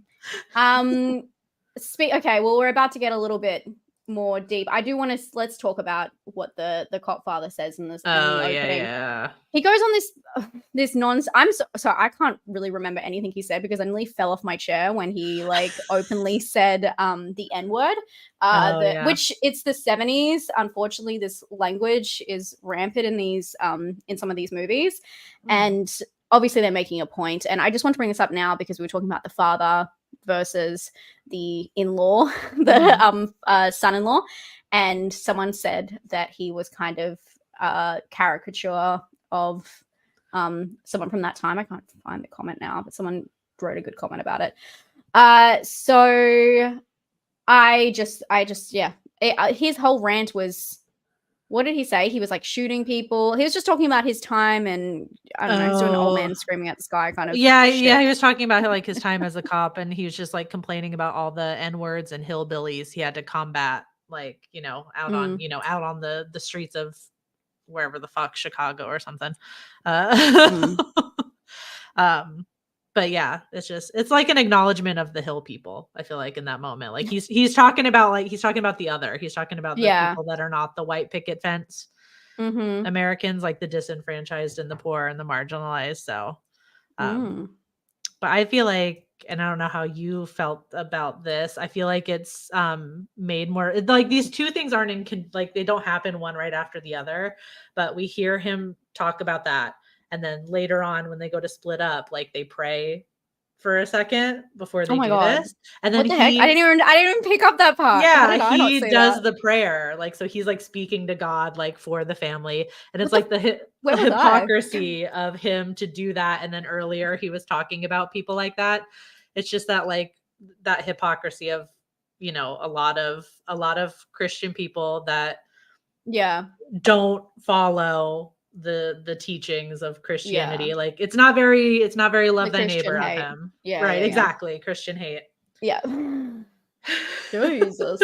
B: Okay, well, we're about to get a little bit more deep. I do want to let's talk about what the cop father says in this opening.
C: Yeah.
B: He goes on this nonsense. I'm so I can't really remember anything he said because I nearly fell off my chair when he like openly said the N-word. Which it's the 70s. Unfortunately, this language is rampant in these in some of these movies. And obviously they're making a point. And I just want to bring this up now because we were talking about the father versus the in-law, the son-in-law, and someone said that he was kind of caricature of someone from that time. I can't find the comment now, but someone wrote a good comment about it. So his whole rant was, what did he say? He was like shooting people. He was just talking about his time and I don't know, he's doing an old man screaming at the sky kind of.
C: Yeah. He was talking about like his time as a cop, and he was just like complaining about all the N-words and hillbillies he had to combat, like, out on the streets of wherever the fuck, Chicago or something. But yeah, it's like an acknowledgement of the hill people. I feel like in that moment, like he's talking about the other. He's talking about the people that are not the white picket fence Americans, like the disenfranchised and the poor and the marginalized. So, but I feel like, and I don't know how you felt about this, I feel like it's made more like these two things aren't like they don't happen one right after the other, but we hear him talk about that. And then later on, when they go to split up, like they pray for a second before they do this. And then
B: what the heck? I didn't even pick up that part.
C: Yeah, he does the prayer. Like, so he's like speaking to God, like for the family. And it's like the hypocrisy of him to do that. And then earlier he was talking about people like that. It's just that like that hypocrisy of, a lot of Christian people that don't follow the teachings of Christianity. Like it's not very love thy neighbor of him. Exactly. Christian hate.
B: Jesus.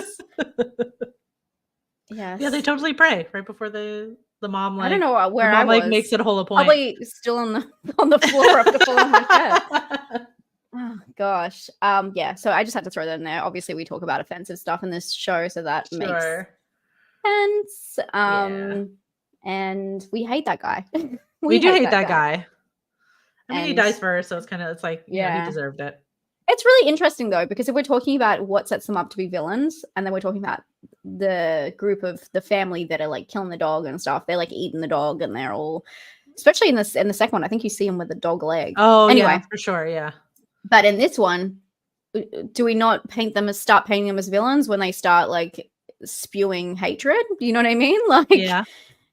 B: Yes.
C: Yeah, they totally pray right before the mom, like,
B: I don't know where I was.
C: Like makes it a whole point.
B: Probably still on the floor after falling on my head. Oh gosh. Yeah, so I just had to throw that in there. Obviously we talk about offensive stuff in this show, so that makes sense. And we hate that guy.
C: we do hate that guy. I mean, he dies first, so it's like, he deserved it.
B: It's really interesting though, because if we're talking about what sets them up to be villains, and then we're talking about the group of the family that are like killing the dog and stuff, they're like eating the dog, and they're all, especially in the second one, I think you see them with the dog leg.
C: Oh, anyway, yeah, for sure, yeah.
B: But in this one, do we not start painting them as villains when they start like spewing hatred? Do you know what I mean? Like, yeah.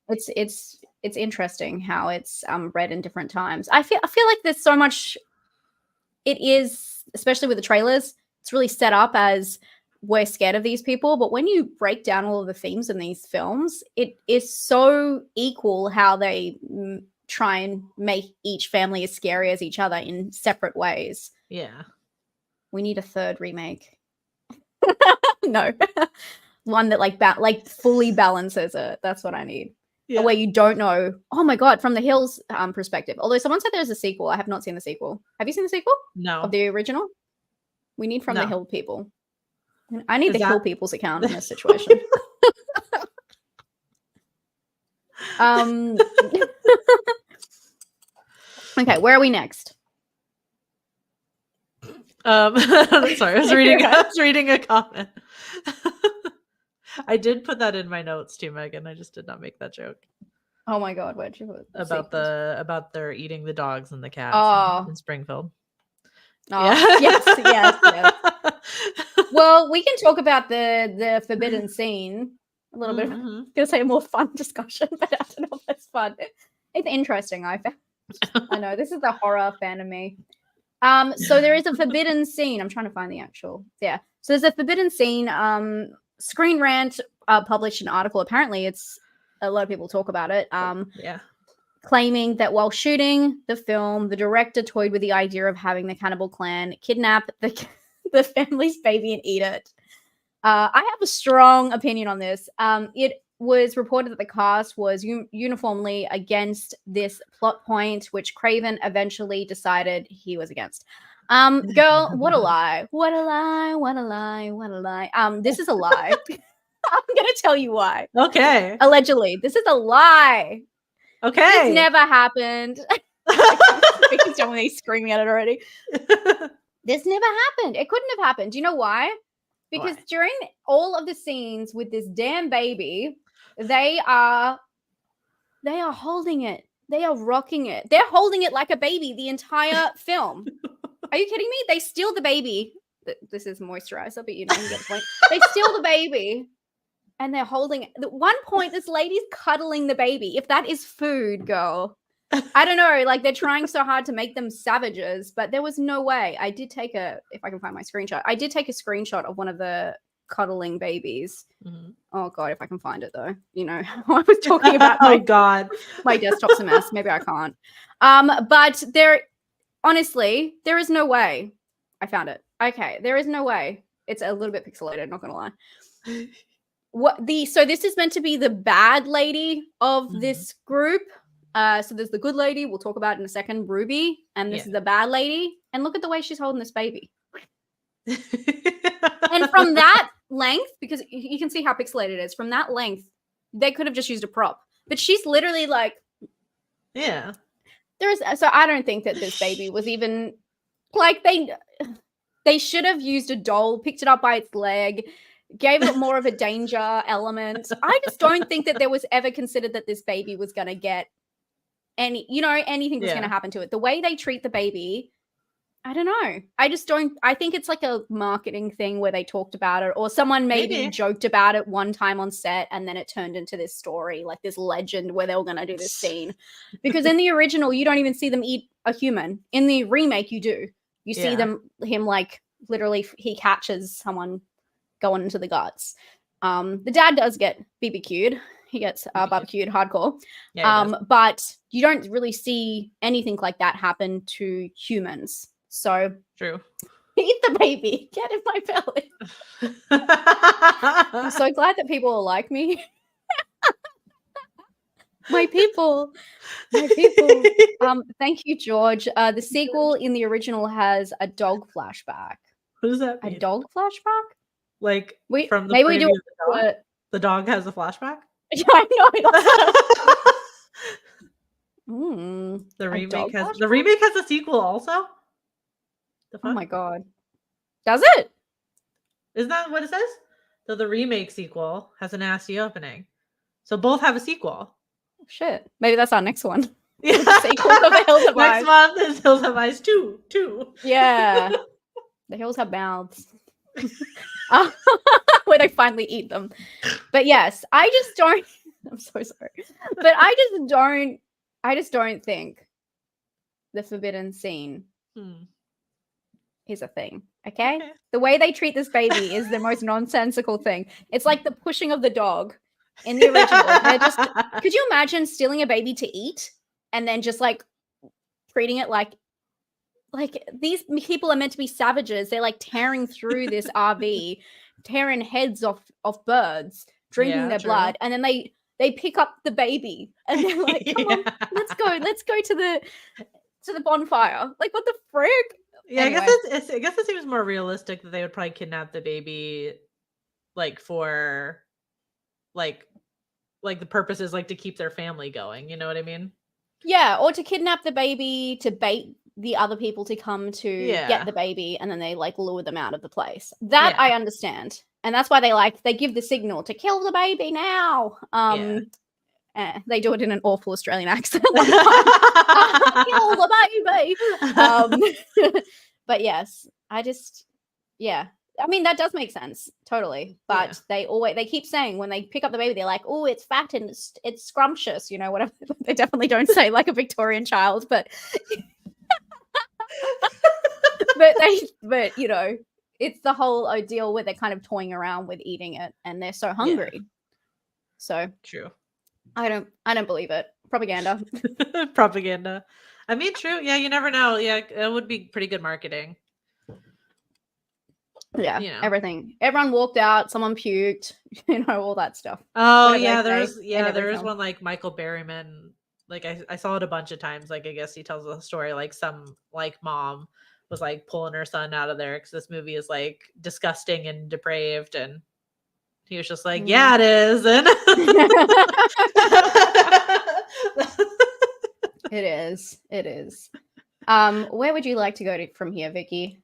B: It's interesting how it's read in different times. I feel like there's so much. It is, especially with the trailers, it's really set up as we're scared of these people. But when you break down all of the themes in these films, it is so equal how they try and make each family as scary as each other in separate ways.
C: Yeah,
B: we need a third remake. No, one that like fully balances it. That's what I need. Yeah. Where you don't know, oh my God, from the Hills perspective. Although someone said there's a sequel. I have not seen the sequel. Have you seen the sequel?
C: No.
B: Of the original? We need from the Hill people. I need Hill people's account in this situation. Okay, where are we next?
C: Sorry, I was reading a comment. I did put that in my notes too, Megan. I just did not make that joke.
B: Oh my God, where'd you put
C: about their eating the dogs and the cats in Springfield.
B: Oh, yeah. yes. Well, we can talk about the forbidden scene a little bit. I'm gonna say a more fun discussion, but I don't know if it's fun. It's interesting. I know this is the horror fan of me. So there is a forbidden scene. I'm trying to find the actual. Yeah. So there's a forbidden scene. Screen Rant published an article. Apparently, it's a lot of people talk about it. claiming that while shooting the film, the director toyed with the idea of having the cannibal clan kidnap the family's baby and eat it. I have a strong opinion on this. It was reported that the cast was uniformly against this plot point, which Craven eventually decided he was against. Girl, what a lie. What a lie, what a lie, what a lie. This is a lie. I'm gonna tell you why.
C: Okay.
B: Allegedly. This is a lie.
C: Okay.
B: This never happened. I can tell when he's screaming at it already. This never happened. It couldn't have happened. Do you know why? Because during all of the scenes with this damn baby, they are holding it. They are rocking it. They're holding it like a baby the entire film. Are you kidding me? They steal the baby. This is moisturizer, but you get the point. They steal the baby and they're holding it. At one point, this lady's cuddling the baby. If that is food, girl. I don't know. Like, they're trying so hard to make them savages, but there was no way. I did take if I can find my screenshot, I did take a screenshot of one of the cuddling babies. Mm-hmm. Oh God, if I can find it though. I was talking about
C: oh God,
B: my desktop's a mess. Maybe I can't. But honestly, there is no way. I found it. Okay, there is no way. It's a little bit pixelated, not gonna lie. So this is meant to be the bad lady of this group. So there's the good lady, we'll talk about in a second, Ruby, and this is the bad lady. And look at the way she's holding this baby. And from that length, because you can see how pixelated it is, from that length, they could have just used a prop. But she's literally like,
C: yeah.
B: So I don't think that this baby was even like they should have used a doll, picked it up by its leg, gave it more of a danger element. I just don't think that there was ever considered that this baby was going to get anything was going to happen to it. The way they treat the baby, I don't know. I think it's like a marketing thing where they talked about it, or someone maybe joked about it one time on set, and then it turned into this story, like this legend where they were going to do this scene. Because in the original, you don't even see them eat a human. In the remake, you do. You see him like literally he catches someone going into the guts. The dad does get BBQ'd. He gets barbecued hardcore. But you don't really see anything like that happen to humans. So
C: true.
B: Eat the baby. Get in my belly. I'm so glad that people are like me. My people. Thank you, George. The sequel in the original has a dog flashback.
C: What does that mean?
B: A dog flashback?
C: Like from the
B: maybe we do
C: the dog has a flashback?
B: Yeah, I know.
C: The remake has a sequel also?
B: Oh my God. Does it?
C: Isn't that what it says? So the remake sequel has a nasty opening. So both have a sequel.
B: Oh, shit. Maybe that's our next one. Yeah. Sequels of the Hills of Ice.
C: Next month is Hills of Ice 2. Yeah.
B: The hills have mouths. Where they finally eat them. But yes, I just don't. I'm so sorry. But I just don't think the forbidden scene is a thing. Okay? The way they treat this baby is the most nonsensical thing. It's like the pushing of the dog in the original. They're just, could you imagine stealing a baby to eat and then just like treating it like these people are meant to be savages. They're like tearing through this RV, tearing heads off birds, drinking their blood, and then they pick up the baby and they're like, "Come on, let's go to the bonfire." Like, what the frick?
C: Yeah, anyway. I guess it seems more realistic that they would probably kidnap the baby, like for, like the purpose is like to keep their family going. You know what I mean?
B: Yeah, or to kidnap the baby to bait the other people to come to get the baby, and then they like lure them out of the place. That I understand, and that's why they give the signal to kill the baby now. They do it in an awful Australian accent. Kill the baby. But yes, I mean, that does make sense totally. But they keep saying when they pick up the baby, they're like, "Oh, it's fat and it's scrumptious," whatever. They definitely don't say like a Victorian child, but. but it's the whole ordeal where they're kind of toying around with eating it and they're so hungry. So
C: true.
B: I don't believe it. Propaganda.
C: Propaganda. I mean, true. Yeah, you never know. Yeah, it would be pretty good marketing.
B: Yeah,
C: You know.
B: everything. Everyone walked out. Someone puked. All that stuff.
C: Oh
B: Whatever
C: yeah,
B: they say in every
C: there is
B: film.
C: one like Michael Berryman. Like I saw it a bunch of times. Like I guess he tells the story like some like mom was like pulling her son out of there because this movie is like disgusting and depraved, and he was just like, yeah, it is. And
B: It is. It is. Where would you like to go from here, Vicky?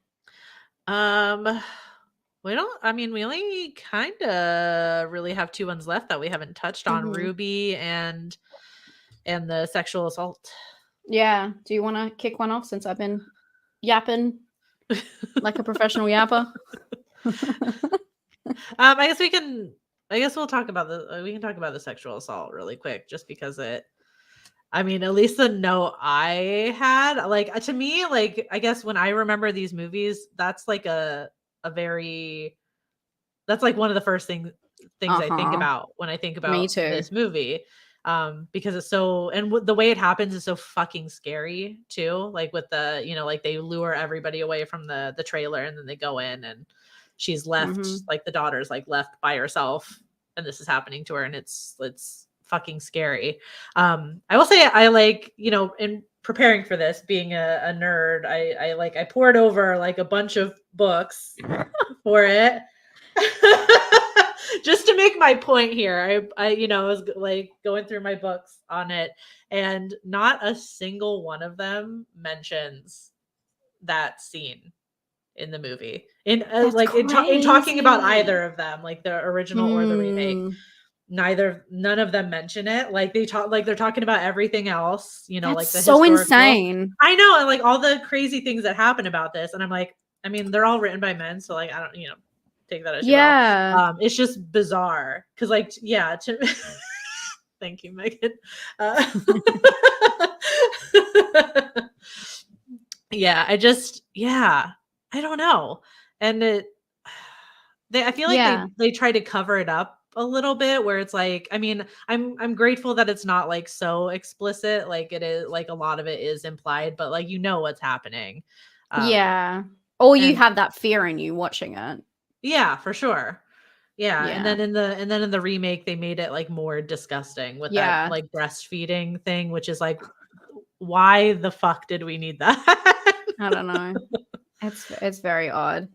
C: We don't. I mean, we only kind of really have two ones left that we haven't touched on: Ruby and the sexual assault.
B: Yeah. Do you want to kick one off since I've been yapping like a professional yapper?
C: I guess we can. I guess we'll talk about we can talk about the sexual assault really quick, just because it. I mean, at least the note I had, like, to me, like, I guess when I remember these movies, that's like a very. That's like one of the first things I think about when I think about this movie. Because it's so, and the way it happens is so fucking scary too. Like with the, like they lure everybody away from the trailer, and then they go in, and she's left, like the daughter's like left by herself, and this is happening to her, and it's fucking scary. I will say I like, in preparing for this, being a nerd, I poured over like a bunch of books for it. Just to make my point here, I was like going through my books on it, and not a single one of them mentions that scene in the movie. In talking about either of them, like the original or the remake, none of them mention it. Like they're talking about everything else.
B: That's
C: like the
B: so
C: historical.
B: insane.
C: I know, and like all the crazy things that happen about this, and I'm like, I mean, they're all written by men, so like I don't, take that as you will. It's just bizarre because like thank you, Megan. I don't know, and I feel like they try to cover it up a little bit, where it's like, I mean, I'm grateful that it's not like so explicit, like it is, like a lot of it is implied, but like what's happening.
B: Or you have that fear in you watching it.
C: Yeah, for sure. Yeah. And then in the remake, they made it like more disgusting with that like breastfeeding thing, which is like, why the fuck did we need that?
B: I don't know. It's very odd.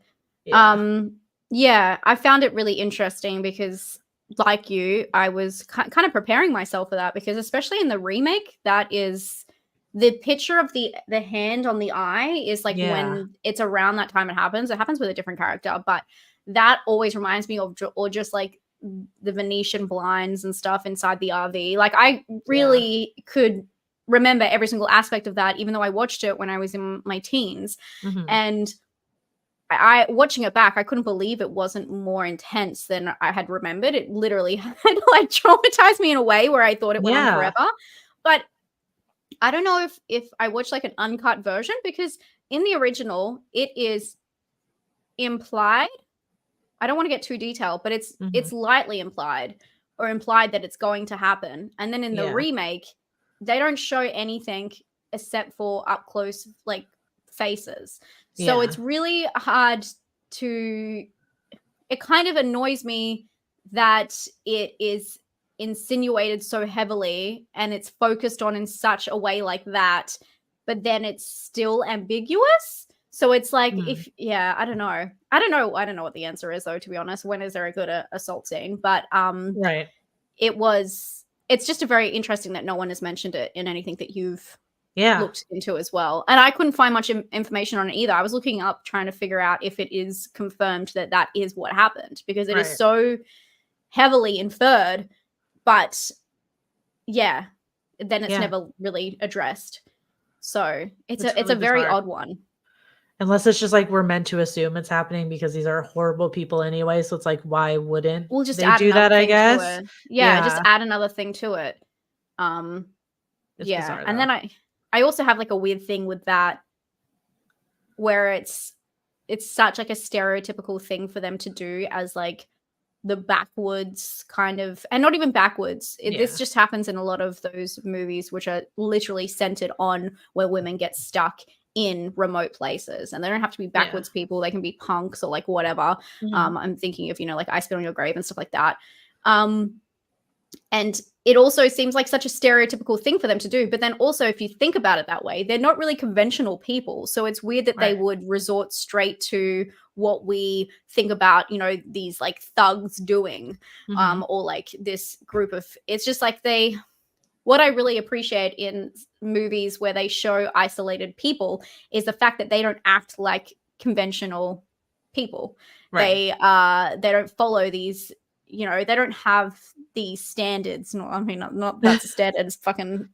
B: I found it really interesting because, like you, I was kind of preparing myself for that, because especially in the remake, that is the picture of the hand on the eye is like when it's around that time it happens with a different character, but that always reminds me of, or just like the Venetian blinds and stuff inside the RV. Like I really could remember every single aspect of that, even though I watched it when I was in my teens. And I watching it back, I couldn't believe it wasn't more intense than I had remembered. It literally had like traumatized me in a way where I thought it went on forever. But I don't know if I watched like an uncut version, because in the original it is implied. I don't want to get too detailed, but it's lightly implied that it's going to happen. And then in the remake, they don't show anything except for up close like faces. So it's really hard to, it kind of annoys me that it is insinuated so heavily and it's focused on in such a way like that, but then it's still ambiguous. So it's like, I don't know what the answer is though, to be honest. When is there a good assault scene? But it's just a very interesting that no one has mentioned it in anything that you've looked into as well. And I couldn't find much information on it either. I was looking up trying to figure out if it is confirmed that is what happened, because it is so heavily inferred, but then it's never really addressed. So it's a very odd one.
C: Unless it's just like we're meant to assume it's happening because these are horrible people anyway. So it's like, why wouldn't
B: we'll just
C: they
B: add
C: do that, I guess?
B: Just add another thing to it.
C: It's bizarre,
B: and then I also have like a weird thing with that where it's such like a stereotypical thing for them to do as like backwoods kind of, and not even backwards. This just happens in a lot of those movies, which are literally centered on where women get stuck in remote places, and they don't have to be backwards people. They can be punks or like whatever. I'm thinking of, like I Spit on Your Grave and stuff like that. And it also seems like such a stereotypical thing for them to do. But then also, if you think about it that way, they're not really conventional people. So it's weird that they would resort straight to what we think about, these like thugs doing, or like this group of, it's just like what I really appreciate in movies where they show isolated people is the fact that they don't act like conventional people. They don't follow these, they don't have these standards. No, I mean, not that's a standard, it's fucking,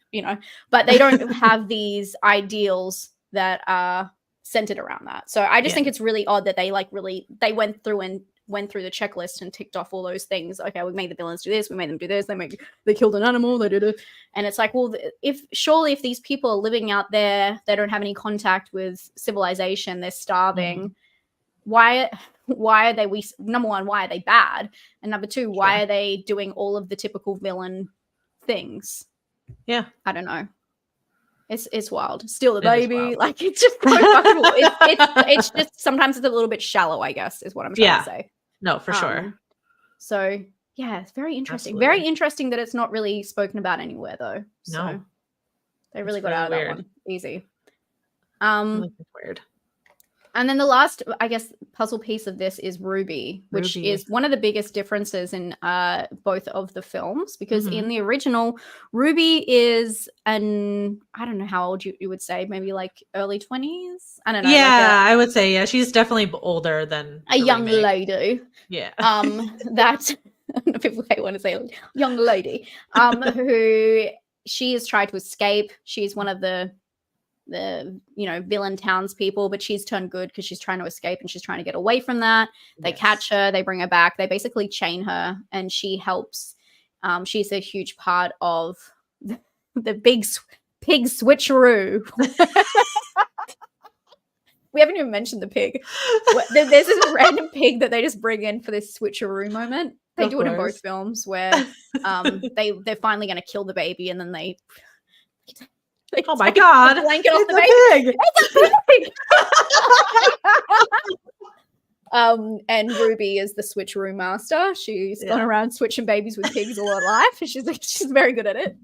B: but they don't have these ideals that are centered around that. So I just think it's really odd that they went through the checklist and ticked off all those things. Okay, we made the villains do this, we made them do this, they killed an animal, they did it. And it's like, well, if these people are living out there, they don't have any contact with civilization, they're starving, why are they, number one, why are they bad? And number two, why are they doing all of the typical villain things?
C: Yeah.
B: I don't know. It's wild. Steal the baby. Like, it's just so fucking it's just, sometimes it's a little bit shallow, I guess, is what I'm trying to say.
C: No, for sure.
B: So yeah, it's very interesting.
C: Absolutely.
B: Very interesting that it's not really spoken about anywhere though. So they really got out of that one. Easy.
C: Really weird.
B: And then the last, I guess, puzzle piece of this is Ruby, which is one of the biggest differences in both of the films, because in the original, Ruby is I don't know how old you would say, maybe like early 20s? I don't know.
C: Yeah, I would say, she's definitely older than
B: a young lady.
C: Yeah.
B: That people hate when I say young lady, who she has tried to escape. She's one of the villain townspeople, but she's turned good because she's trying to escape and she's trying to get away from that. They catch her, they bring her back, they basically chain her, and she helps. She's a huge part of the big pig switcheroo. We haven't even mentioned the pig. There's this random pig that they just bring in for this switcheroo moment. They do it in both films where they're finally going to kill the baby, and then they
C: oh my god!
B: Blanket off the baby. It's a pig. And Ruby is the switcheroo master. She's gone around switching babies with pigs all her life. She's very good at it.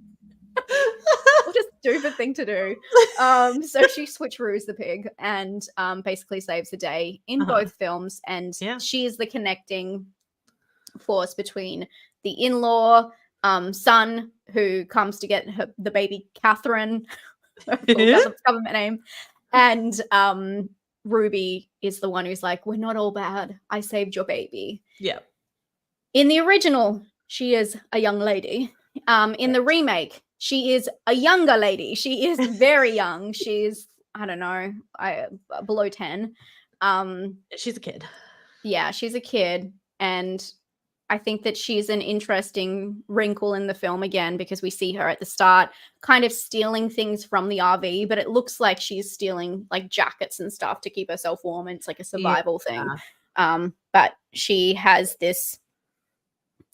B: Just a stupid thing to do. So she switcheroos the pig and basically saves the day in both films. And she is the connecting force between the in-law son who comes to get the baby Catherine, government name, and Ruby is the one who's like, we're not all bad, I saved your baby.
C: Yeah.
B: In the original, she is a young lady. In the remake, she is a younger lady. She is very young. She's, I don't know, below 10.
C: She's a kid.
B: Yeah, she's a kid, and I think that she's an interesting wrinkle in the film again, because we see her at the start kind of stealing things from the RV, but it looks like she's stealing like jackets and stuff to keep herself warm. And it's like a survival thing. But she has this,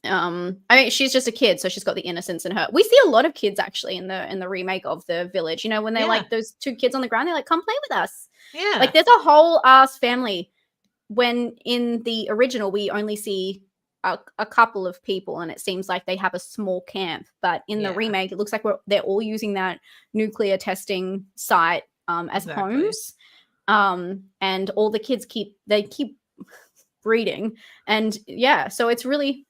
B: I mean, she's just a kid, so she's got the innocence in her. We see a lot of kids actually in the remake of The Village, when they're like those two kids on the ground, they're like, come play with us. Yeah. Like there's a whole ass family, when in the original, we only see a couple of people, and it seems like they have a small camp. But in the remake, it looks like they're all using that nuclear testing site as homes, and all the kids keep breeding, and so it's really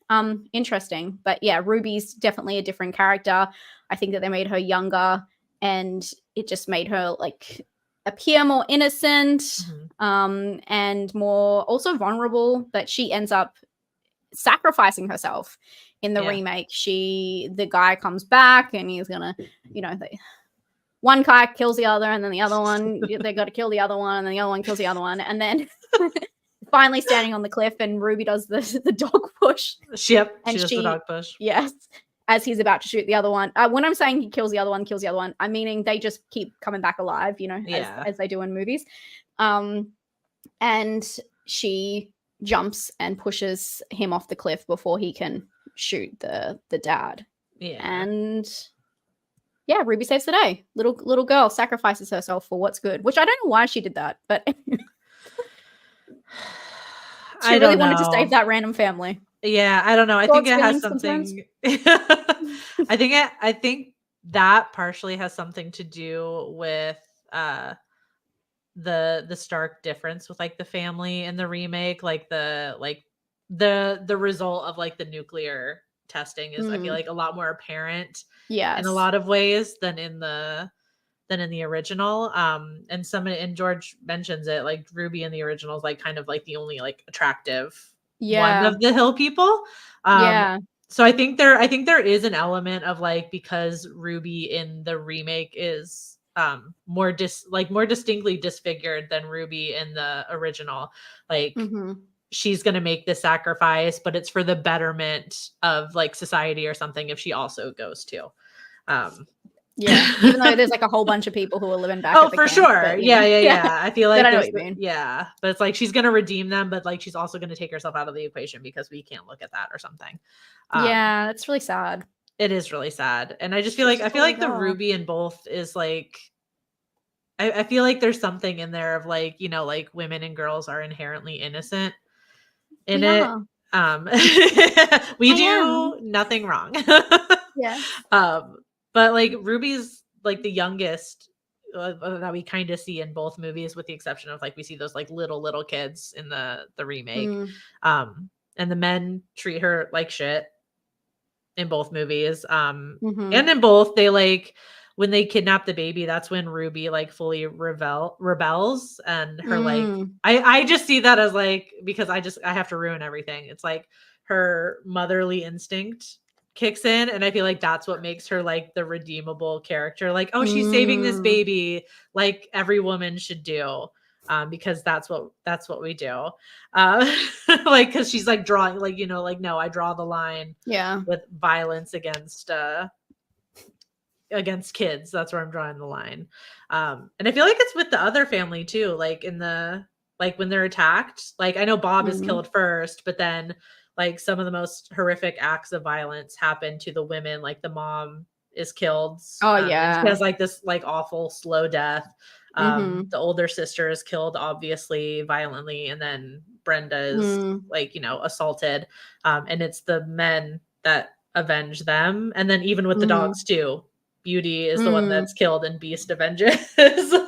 B: interesting. But Ruby's definitely a different character. I think that they made her younger, and it just made her like appear more innocent, and more also vulnerable. That she ends up sacrificing herself in the remake. The guy comes back and he's gonna, one guy kills the other, and then the other one, they got to kill the other one, and then the other one kills the other one, and then finally standing on the cliff, and Ruby does the dog push.
C: Yep, and she does the dog push.
B: Yes, as he's about to shoot the other one. When I'm saying he kills the other one, I'm meaning they just keep coming back alive, as they do in movies. And she jumps and pushes him off the cliff before he can shoot the dad.
C: Yeah.
B: And yeah, Ruby saves the day. Little girl sacrifices herself for what's good, which I don't know why she did that, but she really wanted to save that random family.
C: Yeah, I don't know. I think it has something. I think that partially has something to do with the stark difference with like the family in the remake, like the result of like the nuclear testing is I feel like a lot more apparent in a lot of ways than in the original. And George mentions it, like Ruby in the original is like kind of like the only like attractive one of the hill people. So I think there is an element of like, because Ruby in the remake is more distinctly disfigured than Ruby in the original, like she's going to make this sacrifice, but it's for the betterment of like society or something if she also goes to.
B: Even though there's like a whole bunch of people who are living back.
C: Oh, for sure. But, yeah. I feel like
B: but I know what you mean.
C: Yeah, but it's like she's gonna redeem them, but like she's also gonna take herself out of the equation because we can't look at that or something.
B: Yeah, it's really sad.
C: It is really sad, and I just feel like the Ruby in both is like. I feel like there's something in there of like, you know, like women and girls are inherently innocent in it. We do nothing wrong. But like Ruby's like the youngest that we kind of see in both movies, with the exception of like we see those like little kids in the remake. And the men treat her like shit in both movies. And in both, they like, when they kidnap the baby, that's when Ruby like fully rebels, and her like I just see that as like, because I have to ruin everything. It's like her motherly instinct kicks in, and I feel like that's what makes her like the redeemable character. Like, oh, she's saving this baby, like every woman should do, because that's what we do. Like, because she's like drawing, like, you know, like, no, I draw the line with violence against kids. That's where I'm drawing the line. And I feel like it's with the other family too, like in the, like when they're attacked, like I know Bob is killed first, but then like some of the most horrific acts of violence happen to the women. Like the mom is killed. She has like this like awful slow death. The older sister is killed, obviously violently, and then Brenda is like, you know, assaulted. And it's the men that avenge them. And then even with the dogs too, Beauty is the one that's killed and Beast avenges.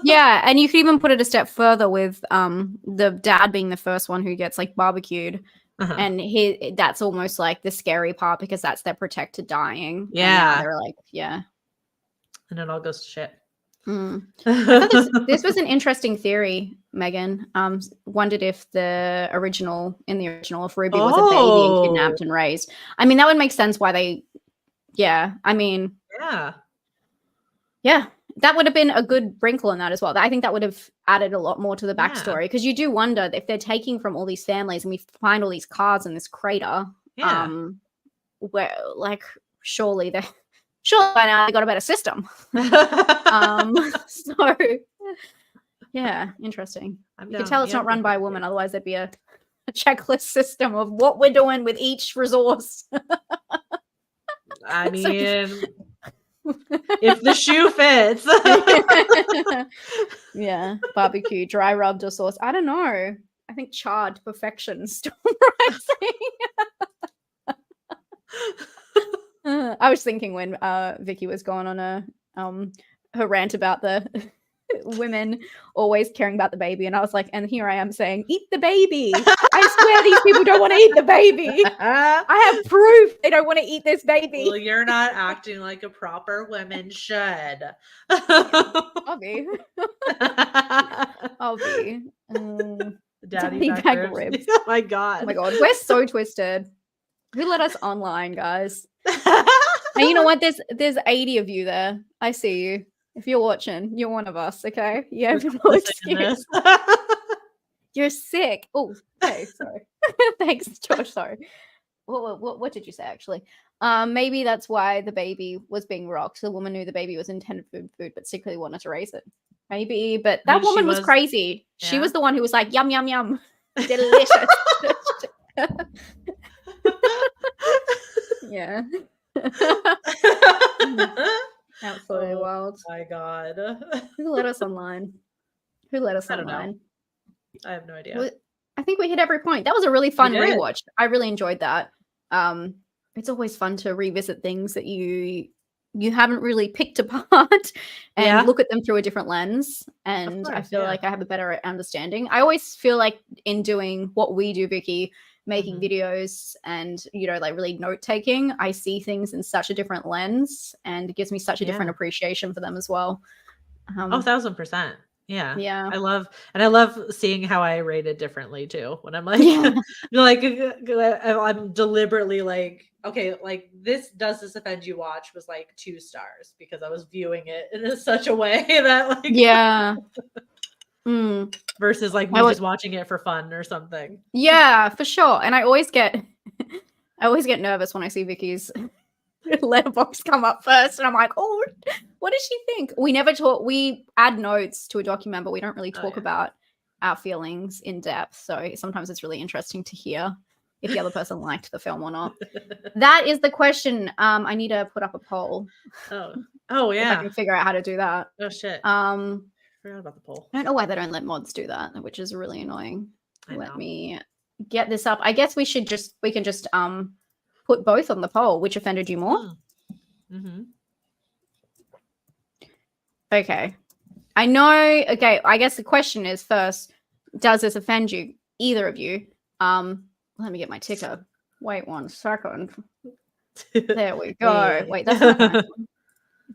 B: Yeah, and you could even put it a step further with the dad being the first one who gets like barbecued. And that's almost like the scary part, because that's their protector dying.
C: Yeah.
B: And they're like,
C: and it all goes to shit.
B: I thought this was an interesting theory, Megan. Wondered if in the original, if Ruby was a baby and kidnapped and raised. I mean, that would make sense why they, that would have been a good wrinkle in that as well. I think that would have added a lot more to the backstory, because you do wonder if they're taking from all these families and we find all these cards in this crater, where like surely by now they got a better system. So yeah, interesting. You can tell it's not run by a woman, otherwise there'd be a checklist system of what we're doing with each resource.
C: I mean, if the shoe fits.
B: Yeah, barbecue, dry rubbed or sauce. I don't know. I think charred to perfection. Storm rising. I was thinking when Vicky was going on her rant about the women always caring about the baby, and I was like, and here I am saying, eat the baby. I swear these people don't want to eat the baby. I have proof they don't want to eat this baby.
C: Well, you're not acting like a proper woman should.
B: I'll be.
C: Daddy back ribs. Oh my god.
B: We're so twisted. Who let us online, guys? And you know what? There's 80 of you there. I see you. If you're watching, you're one of us, okay? You have no excuse. You're sick. Oh, okay, sorry. Thanks, George. Sorry. What did you say, actually? Maybe that's why the baby was being rocked. The woman knew the baby was intended for food, but secretly wanted to raise it. Maybe, but that woman was crazy. Yeah. She was the one who was like, yum, yum, yum. Delicious. Yeah. Absolutely
C: Oh
B: wild.
C: my God.
B: Who let us online? Who let us
C: I don't know.
B: online?
C: I have no idea.
B: Well, I think we hit every point. That was a really fun
C: did.
B: rewatch. I really enjoyed that. It's always fun to revisit things that you haven't really picked apart and
C: Yeah.
B: look at them through a different lens. And I
C: course,
B: feel
C: yeah.
B: like I have a better understanding. I always feel like in doing what we do, Vicky, making videos and, like really note taking, I see things in such a different lens, and it gives me such a different appreciation for them as well.
C: 1,000%. Yeah.
B: Yeah.
C: I love seeing how I rated differently too. When I'm like,
B: Yeah.
C: I'm deliberately like, okay, like this Does This Offend You watch was like 2 stars because I was viewing it in such a way that like,
B: Yeah.
C: versus like me just watching it for fun or something.
B: Yeah, for sure. And I always get nervous when I see Vicky's letterbox come up first, and I'm like, oh, what does she think? We never talk. We add notes to a document, but we don't really talk about our feelings in depth. So sometimes it's really interesting to hear if the other person liked the film or not. That is the question. I need to put up a poll.
C: Oh yeah.
B: If I can figure out how to do that.
C: Oh shit.
B: I
C: forgot about the poll.
B: don't know why they don't let mods do that, which is really annoying.
C: Let
B: me get this up. I guess we can just put both on the poll. Which offended you more? Okay. I know. Okay. I guess the question is first, does this offend you? Either of you? Let me get my ticker. Wait 1 second. There we go. Wait, that's not the nice one.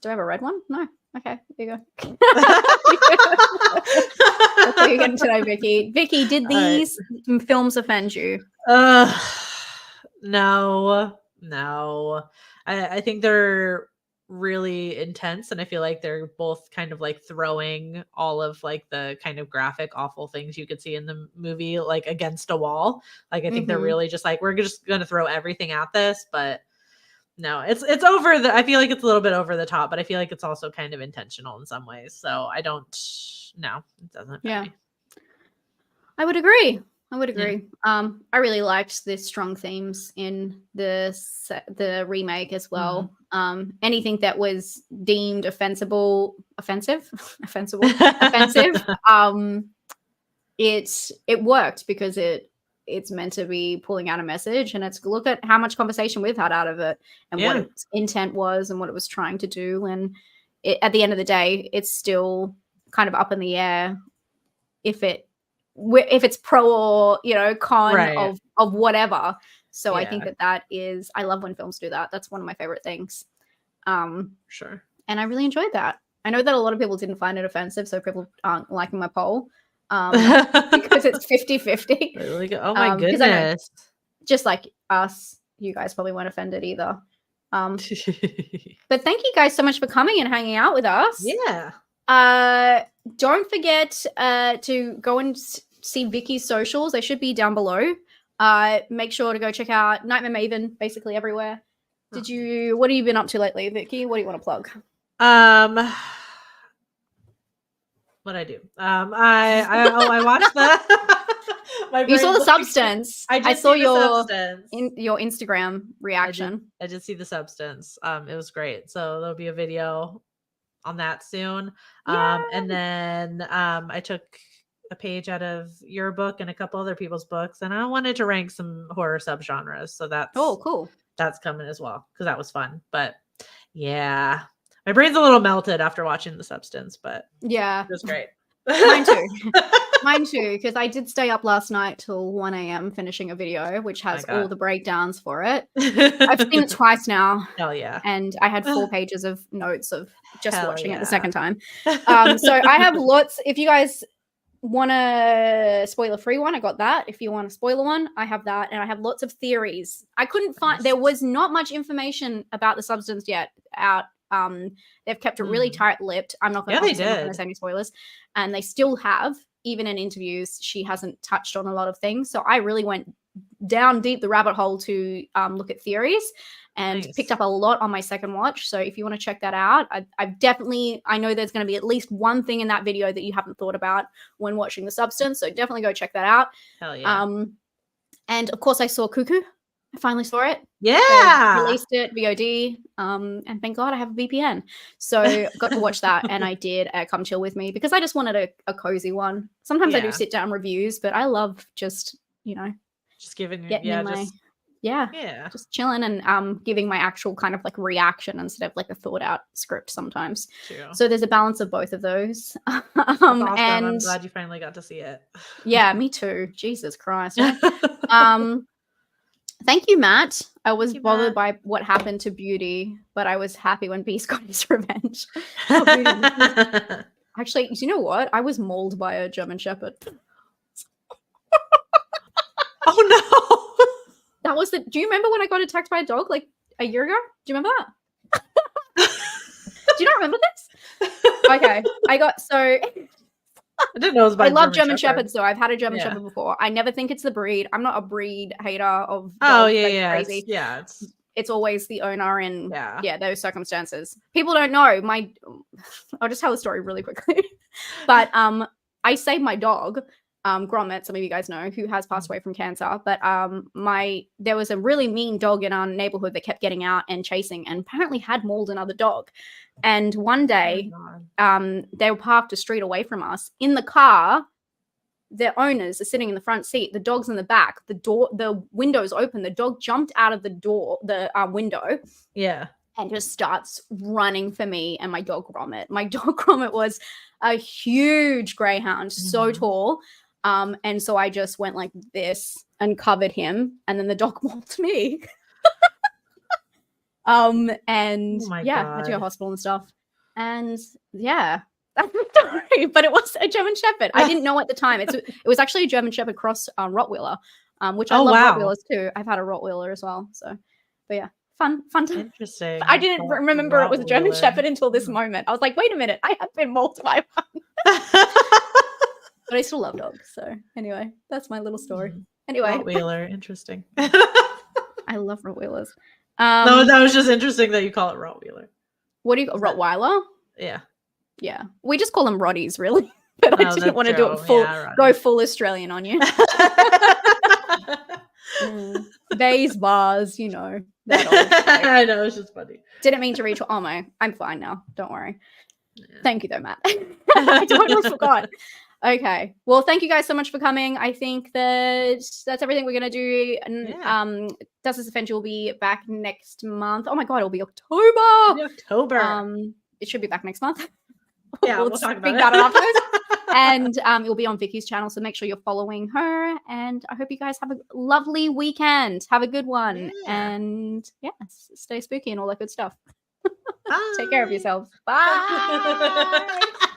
B: Do I have a red one? No. Okay, here you go. That's what you're getting today, Vicky. Vicky, did these films offend you?
C: No. I think they're really intense, and I feel like they're both kind of like throwing all of like the kind of graphic awful things you could see in the movie like against a wall. Like I think they're really just like, we're just gonna throw everything at this, but no, it's over the, I feel like it's a little bit over the top, but I feel like it's also kind of intentional in some ways. So it doesn't.
B: Yeah. I would agree. I really liked the strong themes in the remake as well. Anything that was deemed offensive, it worked because it's meant to be pulling out a message, and it's look at how much conversation we've had out of it and what its intent was and what it was trying to do. And at the end of the day, it's still kind of up in the air if it's pro or con of whatever. So I think that is, I love when films do that. That's one of my favorite things.
C: Sure.
B: And I really enjoyed that. I know that a lot of people didn't find it offensive, so people aren't liking my poll because it's 50-50.
C: Really? Oh my goodness.
B: Just like us, you guys probably weren't offended either. But thank you guys so much for coming and hanging out with us.
C: Yeah.
B: Don't forget to go and see Vicky's socials. They should be down below. Make sure to go check out Nightmare Maven basically everywhere. What have you been up to lately, Vicky? What do you want to plug?
C: What I do? I watched the.
B: You saw The Substance. I saw your Instagram reaction.
C: I did see The Substance. It was great. So there'll be a video on that soon. And then I took a page out of your book and a couple other people's books, and I wanted to rank some horror subgenres. So that's
B: cool.
C: That's coming as well because that was fun. But yeah, my brain's a little melted after watching The Substance, but
B: yeah,
C: it was great.
B: Mine too, because I did stay up last night till 1 a.m. finishing a video which has all the breakdowns for it. I've seen it twice now.
C: Hell yeah.
B: And I had 4 pages of notes of just watching it the second time. So I have lots. If you guys want a spoiler-free one, I got that. If you want a spoiler one, I have that. And I have lots of theories. I couldn't find, there was not much information about The Substance yet out. They've kept it really tight-lipped. I'm not going to say any spoilers. And they still have, even in interviews, she hasn't touched on a lot of things. So I really went down deep the rabbit hole to look at theories and picked up a lot on my second watch. So if you want to check that out, I know there's going to be at least one thing in that video that you haven't thought about when watching The Substance. So definitely go check that out.
C: Hell yeah.
B: And of course, I saw Cuckoo. I finally saw it. They
C: Yeah.
B: released it VOD, and thank God I have a VPN. So got to watch that, and I did Come Chill With Me because I just wanted a cozy one. Sometimes I do
C: Yeah.
B: sit down reviews, but I love just,
C: Just giving you,
B: getting in my
C: just
B: yeah, just chilling and giving my actual kind of like reaction instead of like a thought out script sometimes.
C: true.
B: So there's a balance of both of those.
C: That's awesome. I'm
B: And
C: glad you finally got to see it.
B: yeah, me too. Jesus Christ. Right? Thank you, Matt. I was bothered by what happened to Beauty, but I was happy when Beast got his revenge. Oh, Beauty. Actually, you know what? I was mauled by a German Shepherd.
C: Oh no.
B: That was do you remember when I got attacked by a dog like a year ago? Do you remember that? Do you not remember this? Okay.
C: I didn't know it was by
B: I love German
C: Shepherd.
B: Shepherds, though. I've had a German Shepherd before. I never think it's the breed. I'm not a breed hater of dogs.
C: Oh yeah,
B: crazy. It's always the owner and those circumstances. People don't know. I'll just tell the story really quickly. But I saved my dog, Gromit, some of you guys know, who has passed away from cancer. But there was a really mean dog in our neighborhood that kept getting out and chasing, and apparently had mauled another dog. And one day, they were parked a street away from us. In the car, their owners are sitting in the front seat. The dog's in the back. The window's open. The dog jumped out of the window.
C: Yeah.
B: And just starts running for me and my dog Gromit. My dog Gromit was a huge greyhound, so tall. And so I just went like this and covered him, and then the dog mauled me. And
C: God.
B: had to go to hospital and stuff. And yeah, that's the story. But it was a German Shepherd. I didn't know at the time. It was actually a German Shepherd cross Rottweiler, which I love Rottweilers too. I've had a Rottweiler as well. So, but yeah, fun time.
C: Interesting.
B: I didn't remember it was a German Shepherd until this moment. I was like, wait a minute, I have been mauled by one. But I still love dogs. So anyway, that's my little story. Anyway,
C: Rottweiler, interesting.
B: I love Rottweilers.
C: No, that was just interesting that you call it Rottweiler.
B: What do you Rottweiler?
C: Yeah.
B: Yeah. We just call them Rotties, really. But I didn't want to do it go full Australian on you. Bays, bars, that old
C: I know, it's just funny.
B: Didn't mean to reach. Oh my, I'm fine now. Don't worry. Yeah. Thank you though, Matt. I totally forgot. Okay. Well, thank you guys so much for coming. I think that's everything we're gonna do. And Does This Offend You will be back next month. Oh my god, it'll be October. It should be back next month.
C: Yeah, we'll talk about it
B: afterwards. And it'll be on Vicky's channel, so make sure you're following her. And I hope you guys have a lovely weekend. Have a good one. Yeah. And stay spooky and all that good stuff. Take care of yourselves. Bye.